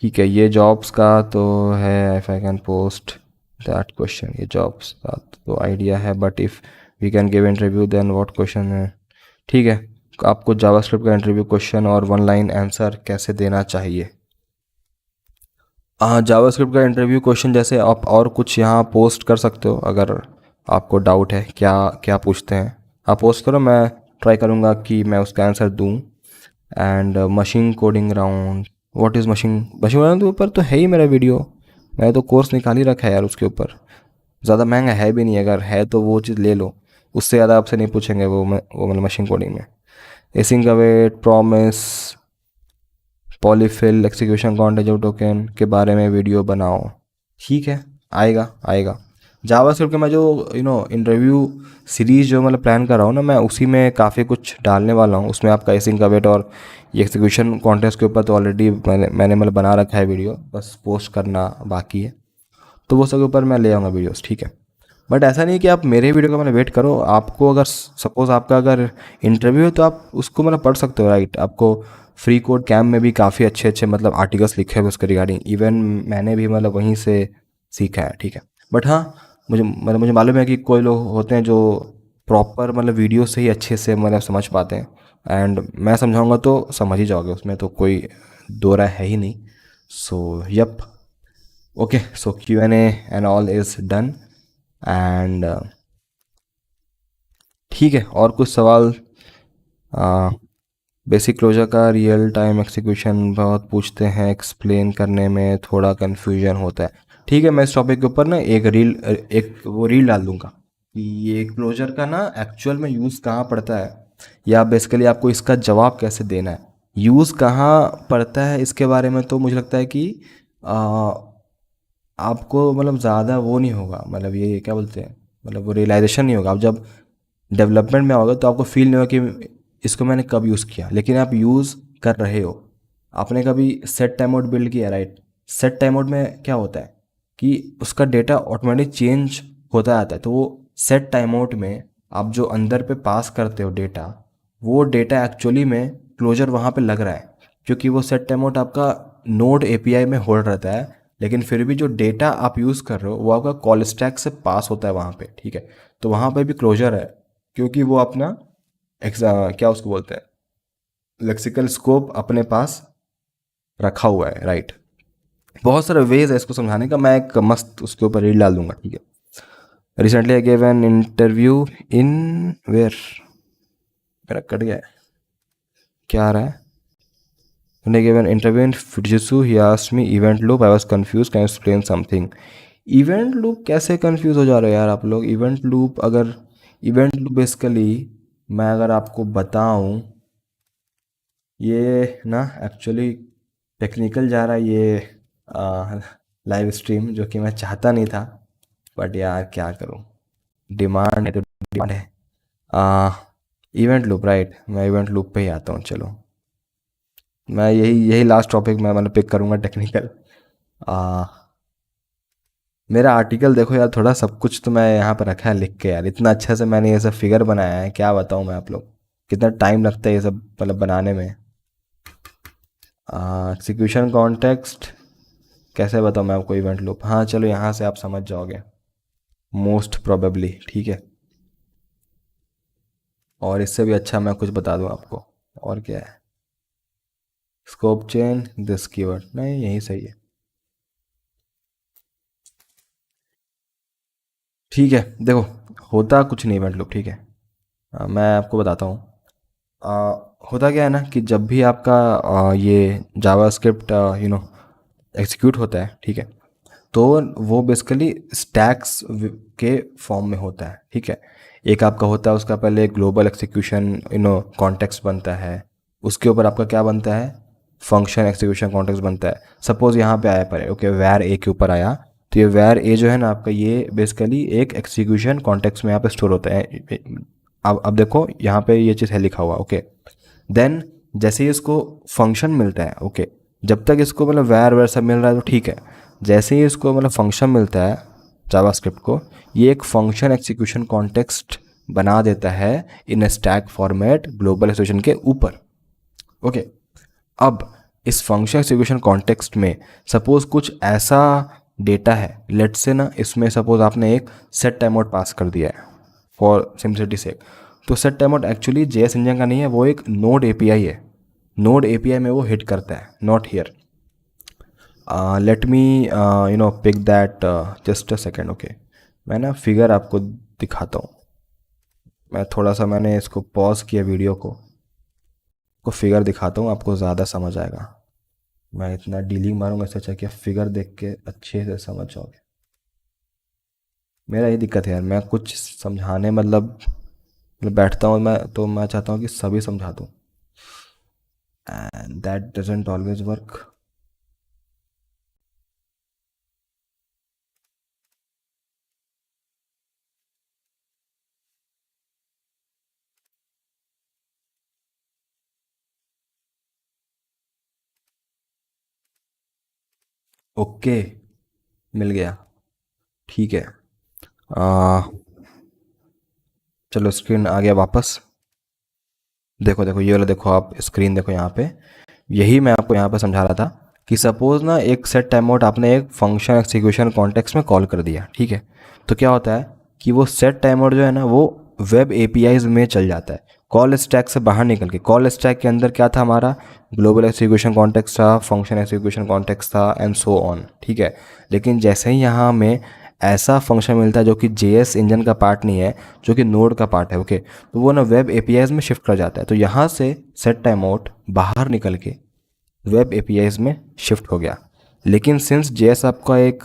ठीक है, ये जॉब्स का तो है, if I can post that question, ये जॉब्स का तो आइडिया है, but if we can give interview then what question है। ठीक है, आपको जावास्क्रिप्ट का इंटरव्यू क्वेश्चन और 1 लाइन आंसर कैसे देना चाहिए। हाँ, जावास्क्रिप्ट का इंटरव्यू क्वेश्चन जैसे आप और कुछ यहाँ पोस्ट कर सकते हो अगर आपको डाउट है क्या क्या पूछते हैं, आप पोस्ट करो, मैं ट्राई करूँगा कि मैं उसका आंसर दूँ। And machine coding round, what is machine machine coding के ऊपर तो है ही मेरा वीडियो, मैंने तो कोर्स निकाल ही रखा है यार उसके ऊपर। ज़्यादा महंगा है भी नहीं, अगर है तो वो चीज़ ले लो, उससे ज़्यादा आपसे नहीं पूछेंगे वो मतलब मशीन कोडिंग में। Async await promise polyfill execution कॉन्टेजर टोकन के बारे में वीडियो बनाओ। ठीक है, आएगा आएगा। जावास्क्रिप्ट के मैं जो इंटरव्यू सीरीज जो मतलब प्लान कर रहा हूँ ना, मैं उसी में काफ़ी कुछ डालने वाला हूँ। उसमें आपका एसिंग का वेट और ये एक्सिक्यूशन कॉन्टेस्ट के ऊपर तो ऑलरेडी मैंने मतलब बना रखा है वीडियो, बस पोस्ट करना बाकी है। तो वो सब के ऊपर मैं ले आऊँगा वीडियोस, ठीक है। बट ऐसा नहीं है कि आप मेरे वीडियो का मतलब वेट करो, आपको अगर सपोज़ आपका अगर इंटरव्यू है तो आप उसको मतलब पढ़ सकते हो, राइट। आपको फ्री कोड कैम्प में भी काफ़ी अच्छे अच्छे मतलब आर्टिकल्स लिखे हुए उसके रिगार्डिंग, इवन मैंने भी मतलब वहीं से सीखा है, ठीक है। बट हाँ, मुझे मालूम है कि कोई लोग होते हैं जो प्रॉपर मतलब वीडियो से ही अच्छे से मतलब समझ पाते हैं, एंड मैं समझाऊंगा तो समझ ही जाओगे, उसमें तो कोई दो राय है ही नहीं। So yup, okay, so Q&A and all is done. And ठीक है, और कुछ सवाल। बेसिक क्लोजर का रियल टाइम एक्सिक्यूशन बहुत पूछते हैं, एक्सप्लेन करने में थोड़ा कन्फ्यूजन होता है। ठीक है, मैं इस टॉपिक के ऊपर ना एक वो रील डाल दूंगा कि ये क्लोजर का ना एक्चुअल में यूज़ कहाँ पड़ता है, या बेसिकली आपको इसका जवाब कैसे देना है, यूज़ कहाँ पड़ता है इसके बारे में। तो मुझे लगता है कि आ, आपको मतलब ज़्यादा वो नहीं होगा, मतलब ये क्या बोलते हैं, मतलब वो रियलाइजेशन नहीं होगा। आप जब डेवलपमेंट में आओगे तो आपको फील नहीं होगा कि इसको मैंने कब यूज़ किया, लेकिन आप यूज़ कर रहे हो। आपने कभी सेट टाइम आउट बिल्ड किया, राइट। सेट टाइम आउट में क्या होता है कि उसका डेटा ऑटोमेटिक चेंज होता आता है। तो वो सेट टाइम आउट में आप जो अंदर पे पास करते हो डेटा, वो डेटा एक्चुअली में क्लोजर वहाँ पे लग रहा है, क्योंकि वो सेट टाइम आउट आपका नोड एपीआई में होल्ड रहता है, लेकिन फिर भी जो डेटा आप यूज़ कर रहे हो वो आपका कॉल स्टैक से पास होता है वहाँ पे, ठीक है। तो वहाँ पे भी क्लोजर है, क्योंकि वो अपना क्या उसको बोलते हैं, लेक्सिकल स्कोप अपने पास रखा हुआ है, राइट। बहुत सारे वेज है इसको समझाने का, मैं एक मस्त उसके ऊपर रील डाल दूंगा, ठीक है। Recently I gave an interview in where, मेरा कट गया है, क्या आ रहा है। When I gave an interview in Fujitsu, he asked me event loop. I was confused. Can you explain something? Event loop कैसे कंफ्यूज हो जा रहे हो यार आप लोग। इवेंट लूप बेसिकली मैं अगर आपको बताऊं, ये ना एक्चुअली टेक्निकल जा रहा है ये लाइव स्ट्रीम, जो कि मैं चाहता नहीं था, बट यार क्या करूं, डिमांड है तो डिमांड है। इवेंट लूप, राइट, मैं इवेंट लूप पे ही आता हूँ, चलो। मैं यही यही लास्ट टॉपिक मैं मतलब पिक करूँगा, टेक्निकल। आ, मेरा आर्टिकल देखो यार, थोड़ा सब कुछ तो मैं यहाँ पर रखा है लिख के यार, इतना अच्छा से मैंने ये सब फिगर बनाया है, क्या बताऊँ मैं आप लोग, कितना टाइम लगता है ये सब मतलब बनाने में। एक्सिक्यूशन कॉन्टेक्स्ट कैसे बताऊँ मैं आपको, इवेंट लूप, हाँ चलो यहाँ से आप समझ जाओगे। मोस्ट प्रोबेबली, ठीक है। और इससे भी अच्छा मैं कुछ बता दूं आपको, और क्या है, स्कोप चेन दिस कीवर्ड, नहीं यही सही है। ठीक है, देखो होता कुछ नहीं इवेंट लूप, ठीक है। मैं आपको बताता हूँ। आ, होता क्या है ना कि जब भी आपका ये जावास्क्रिप्ट एग्जीक्यूट होता है, ठीक है, तो वो बेसिकली स्टैक्स के फॉर्म में होता है, ठीक है। एक आपका होता है, उसका पहले ग्लोबल एक्सिक्यूशन कॉन्टेक्स्ट बनता है, उसके ऊपर आपका क्या बनता है, फंक्शन एक्सिक्यूशन कॉन्टेक्स्ट बनता है। सपोज यहाँ पे आया पर ओके वैर ए के ऊपर आया, तो ये वैर ए जो है ना आपका, ये बेसिकली एक एक्सिक्यूशन कॉन्टेक्स्ट में यहाँ पे स्टोर होता है। अब देखो यहाँ पे ये चीज़ है लिखा हुआ, ओके। देन जैसे ही इसको फंक्शन मिलता है, ओके, जब तक इसको मतलब वैर वैर सब मिल रहा है तो ठीक है। जैसे ही इसको मतलब फंक्शन मिलता है जावास्क्रिप्ट को, ये एक फंक्शन एक्सिक्यूशन कॉन्टेक्स्ट बना देता है इन स्टैक फॉर्मेट ग्लोबल एक्सिक्यूशन के ऊपर, ओके। अब इस फंक्शन एक्सिक्यूशन कॉन्टेक्स्ट में सपोज कुछ ऐसा डेटा है, लेट्स से ना इसमें सपोज आपने एक सेट टाइमआउट पास कर दिया है फॉर सिम्पलिसिटी से। तो set timeout actually JS engine का नहीं है, वो एक नोड एपीआई है। नोड एपीआई में वो हिट करता है, not here. Let me pick that, just a second, okay. मैं ना फिगर आपको दिखाता हूँ। मैं थोड़ा सा मैंने इसको पॉज किया वीडियो को फिगर दिखाता हूँ, आपको ज़्यादा समझ आएगा। मैं इतना डीलिंग मारूंगा, इससे अच्छा कि फिगर देख के अच्छे से समझ जाओगे। मेरा ये दिक्कत है यार, मैं कुछ समझाने मतलब बैठता हूँ मैं, तो मैं चाहता हूँ कि सभी समझा दूँ, and that doesn't always work. Okay, मिल गया, ठीक है। आ, चलो स्क्रीन आ गया वापस। देखो देखो ये वाला देखो, आप स्क्रीन देखो यहाँ पे, यही मैं आपको यहाँ पे समझा रहा था कि सपोज ना एक सेट टाइम आउट आपने एक फंक्शन एक्सिक्यूशन कॉन्टेक्स्ट में कॉल कर दिया, ठीक है। तो क्या होता है कि वो सेट टाइम आउट जो है ना, वो वेब एपीआईज में चल जाता है, कॉल स्टैक से बाहर निकल के। कॉल स्टैक के अंदर क्या था हमारा, ग्लोबल एक्सिक्यूशन कॉन्टेक्स्ट था, फंक्शन एक्सिक्यूशन कॉन्टेक्स्ट था, एंड सो ऑन, ठीक है। लेकिन जैसे ही यहाँ हमें ऐसा फंक्शन मिलता है जो कि जेएस इंजन का पार्ट नहीं है, जो कि नोड का पार्ट है, ओके, तो वो ना वेब एपीआईज में शिफ्ट कर जाता है। तो यहाँ से सेट टाइम आउट बाहर निकल के वेब एपीआईज में शिफ्ट हो गया। लेकिन सिंस जेएस आपका एक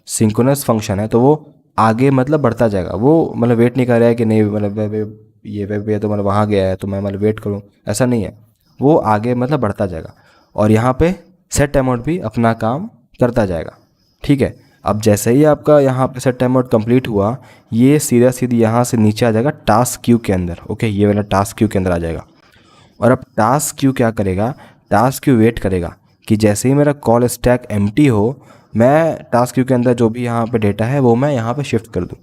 सिंक्रोनस फंक्शन है, तो वो आगे मतलब बढ़ता जाएगा। वो मतलब वेट नहीं कर रहा है कि नहीं मतलब ये वेब पे तो मतलब वहाँ गया है तो मैं मतलब वेट करूँ, ऐसा नहीं है। वो आगे मतलब बढ़ता जाएगा, और यहाँ पे सेट टाइम आउट भी अपना काम करता जाएगा, ठीक है। अब जैसे ही आपका यहाँ पे सेट टाइम आउट कंप्लीट हुआ, ये सीधा सीधी यहाँ से नीचे आ जाएगा टास्क क्यू के अंदर, ओके, ये वाला टास्क क्यू के अंदर आ जाएगा। और अब टास्क क्यू क्या करेगा, टास्क क्यू वेट करेगा कि जैसे ही मेरा कॉल स्टैक एम्प्टी हो, मैं टास्क क्यू के अंदर जो भी यहाँ पे डेटा है वो मैं यहाँ पे शिफ्ट कर दूँ।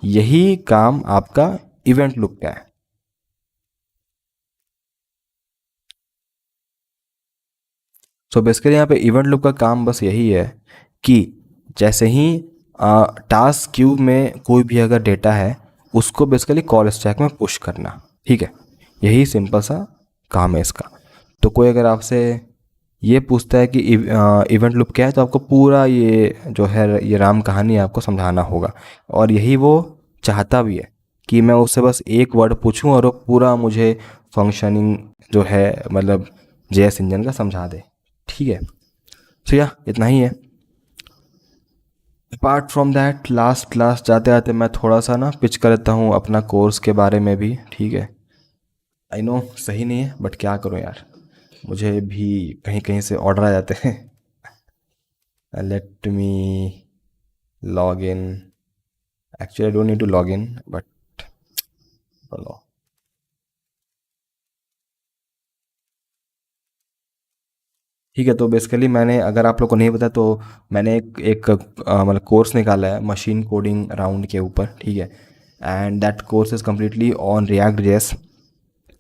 यही काम आपका इवेंट लूप का है। सो बेसिकली यहाँ पे इवेंट लूप का काम बस यही है कि जैसे ही टास्क क्यू में कोई भी अगर डेटा है, उसको बेसिकली कॉल स्टैक में पुश करना, ठीक है। यही सिंपल सा काम है इसका। तो कोई अगर आपसे ये पूछता है कि इवेंट लूप क्या है, तो आपको पूरा ये जो है ये राम कहानी आपको समझाना होगा। और यही वो चाहता भी है कि मैं उससे बस एक वर्ड पूछूं और वो पूरा मुझे फंक्शनिंग जो है मतलब जेएस इंजन का समझा दे, ठीक है। तो या इतना ही है। Apart from that last class जाते जाते मैं थोड़ा सा ना पिच कर देता हूँ अपना कोर्स के बारे में भी, ठीक है। आई नो सही नहीं है, बट क्या करूँ यार, मुझे भी कहीं कहीं से ऑर्डर आ जाते हैं। Let me log in, actually I don't need to log in, but no. ठीक है, तो बेसिकली मैंने, अगर आप लोग को नहीं पता तो मैंने एक मतलब कोर्स निकाला है मशीन कोडिंग राउंड के ऊपर, ठीक है। And that course is completely on react JS.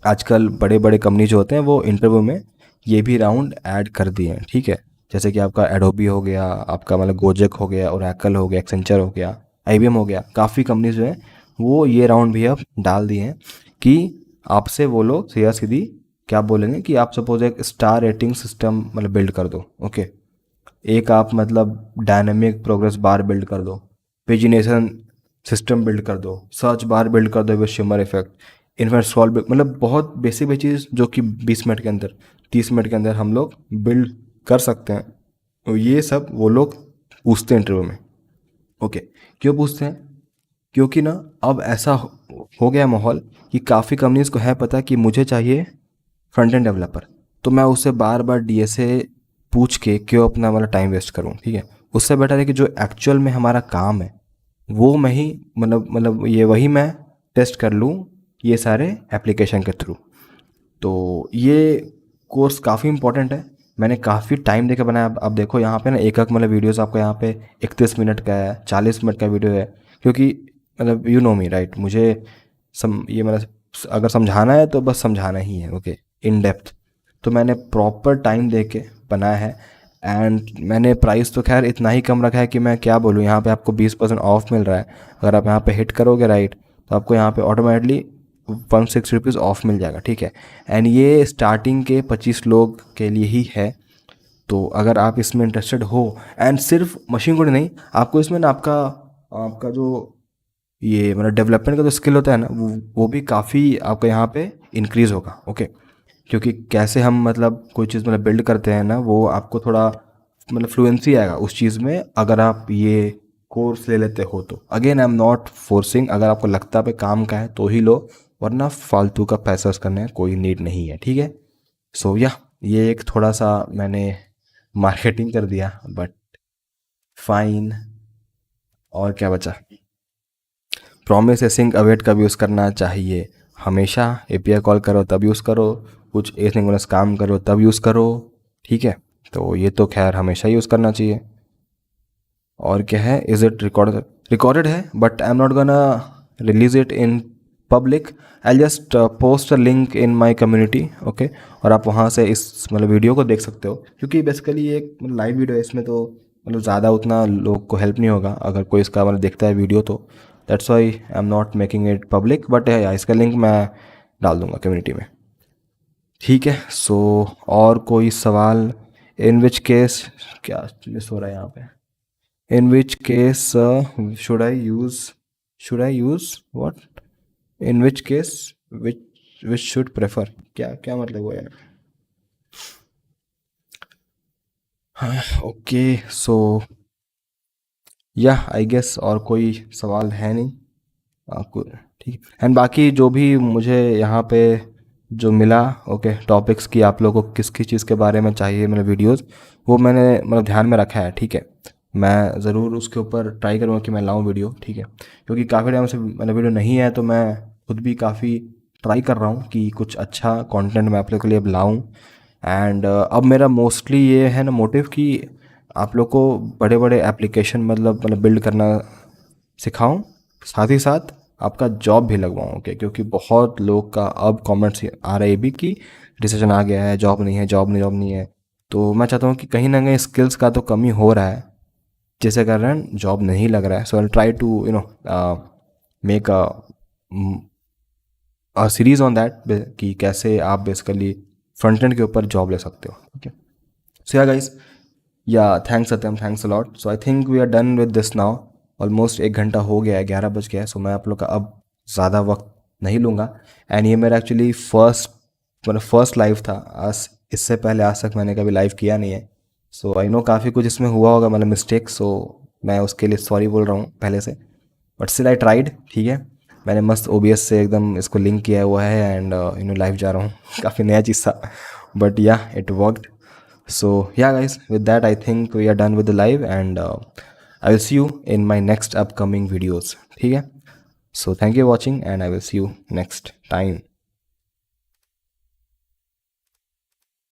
आजकल बड़े बड़े कंपनी जो होते हैं वो इंटरव्यू में ये भी राउंड ऐड कर दिए हैं, ठीक है। जैसे कि आपका एडोबी हो गया, आपका मतलब गोजेक हो गया, ओरेकल हो गया, एक्सेंचर हो गया, IBM हो गया, काफ़ी कंपनीज जो हैं वो ये राउंड भी अब डाल दिए हैं कि आपसे वो लोग सीधा सीधी क्या बोलेंगे कि आप सपोज एक स्टार रेटिंग सिस्टम मतलब बिल्ड कर दो, ओके। एक आप मतलब डायनेमिक प्रोग्रेस बार बिल्ड कर दो, पेजिनेशन सिस्टम बिल्ड कर दो, सर्च बार बिल्ड कर दो with shimmer effect, infinite scroll, मतलब बहुत बेसिक बेसिक चीज़ जो कि 20 मिनट के अंदर 30 मिनट के अंदर हम लोग बिल्ड कर सकते हैं। तो ये सब वो लोग पूछते हैं इंटरव्यू में, ओके। क्यों पूछते हैं? क्योंकि ना अब ऐसा हो गया माहौल कि काफ़ी कंपनीज को है पता कि मुझे चाहिए फ्रंट एंड डेवलपर, तो मैं उससे बार बार DSA पूछ के क्यों अपना वाला टाइम वेस्ट करूँ, ठीक है। उससे बेटर है कि जो एक्चुअल में हमारा काम है वो मैं ही मतलब ये वही मैं टेस्ट कर लूँ ये सारे एप्लीकेशन के थ्रू। तो ये कोर्स काफ़ी इंपॉर्टेंट है, मैंने काफ़ी टाइम देकर बनाया। अब देखो यहाँ पे ना एक मतलब वीडियोस आपको यहाँ पे 31 मिनट का है, 40 मिनट का वीडियो है, क्योंकि मतलब यू नो मी राइट, मुझे ये मतलब अगर समझाना है तो बस समझाना ही है, ओके, इन डेप्थ। तो मैंने प्रॉपर टाइम दे के बनाया है एंड मैंने प्राइस तो खैर इतना ही कम रखा है कि मैं क्या बोलूँ, यहाँ पे आपको 20% ऑफ मिल रहा है। अगर आप यहाँ पे हिट करोगे राइट तो आपको यहाँ पे ऑटोमेटिकली 160 रुपीज़ ऑफ मिल जाएगा, ठीक है। एंड ये स्टार्टिंग के 25 लोग के लिए ही है। तो अगर आप इसमें इंटरेस्टेड हो एंड सिर्फ मशीन कोडिंग नहीं, आपको इसमें ना आपका आपका जो ये मतलब डेवलपमेंट का जो स्किल होता है ना वो भी काफ़ी आपका यहाँ पे इंक्रीज़ होगा, ओके। क्योंकि कैसे हम मतलब कोई चीज़ मतलब बिल्ड करते हैं ना वो आपको थोड़ा मतलब फ्लुएंसी आएगा उस चीज़ में अगर आप ये कोर्स ले लेते हो तो। Again I am not forcing, अगर आपको लगता है काम का है तो ही लो, वरना फालतू का पैसा करने का कोई नीड नहीं है, ठीक है। सो या ये एक थोड़ा सा मैंने मार्केटिंग कर दिया बट फाइन। और क्या बचा? प्रॉमिस एसिंक अवेट कब यूज़ करना चाहिए? हमेशा API कॉल करो तब यूज़ करो, कुछ एसिंक्रोनस काम करो तब यूज़ करो, ठीक है। तो ये तो खैर हमेशा यूज़ करना चाहिए। और क्या है, इज़ इट रिकॉर्डेड है but I am not gonna release it in public, I just post a link in my community, okay. और आप वहाँ से इस मतलब वीडियो को देख सकते हो, क्योंकि बेसिकली ये एक लाइव वीडियो है, इसमें तो मतलब ज़्यादा उतना लोग को हेल्प नहीं होगा अगर कोई इसका मतलब देखता है वीडियो तो। That's why I am not making it public, but इसका लिंक मैं डाल दूंगा कम्युनिटी में, ठीक है। सो और कोई सवाल? इन विच केस क्या मिस हो रहा है यहाँ पे? In which case should I use what? In which case which should prefer? क्या क्या मतलब हुआ यार? हाँ ओके। सो या आई गेस और कोई सवाल है नहीं आपको, ठीक है। एंड बाकी जो भी मुझे यहाँ पे जो मिला, ओके, टॉपिक्स की आप लोगों को किस किस चीज़ के बारे में चाहिए मतलब वीडियोस, वो मैंने मतलब ध्यान में रखा है, ठीक है। मैं ज़रूर उसके ऊपर ट्राई करूँगा कि मैं लाऊँ वीडियो, ठीक है। क्योंकि काफ़ी टाइम से मतलब वीडियो नहीं है तो मैं खुद भी काफ़ी ट्राई कर रहा हूँ कि कुछ अच्छा कंटेंट मैं आप लोग के लिए अब लाऊँ। एंड अब मेरा मोस्टली ये है ना मोटिव कि आप लोग को बड़े बड़े एप्लीकेशन मतलब बिल्ड करना सिखाऊं, साथ ही साथ आपका जॉब भी लगवाऊं, ओके। क्योंकि बहुत लोग का अब कमेंट्स आ रहे भी कि रिसेशन आ गया है, जॉब नहीं है, जॉब नहीं है। तो मैं चाहता हूँ कि कहीं ना कहीं स्किल्स का तो कमी हो रहा है जिसके कारण जॉब नहीं लग रहा है। So I try to make a series on that कि कैसे आप बेसिकली फ्रंट एंड के ऊपर जॉब ले सकते हो, ठीक है। सो yeah guys, yeah thanks Satyam, thanks a lot. So I think we are done with this now. Almost 1 घंटा हो गया है, 11 बज गया है। सो मैं आप लोग का अब ज़्यादा वक्त नहीं लूँगा। एंड ये मेरा एक्चुअली फर्स्ट लाइव था। आज इससे पहले आज तक मैंने कभी लाइव किया नहीं है। सो आई नो काफ़ी कुछ इसमें हुआ होगा मतलब मिस्टेक, सो मैं उसके लिए सॉरी बोल रहा हूँ पहले से। बट स्टिल आई ट्राइड, ठीक है। मैंने मस्त OBS से एकदम इसको लिंक किया हुआ है एंड लाइव जा रहा हूँ काफ़ी नया चीज़ था बट या it worked. So yeah guys, with that I think we are done with the live and I will see you in my next upcoming videos, ठीक है। So thank you for watching and I will see you next time.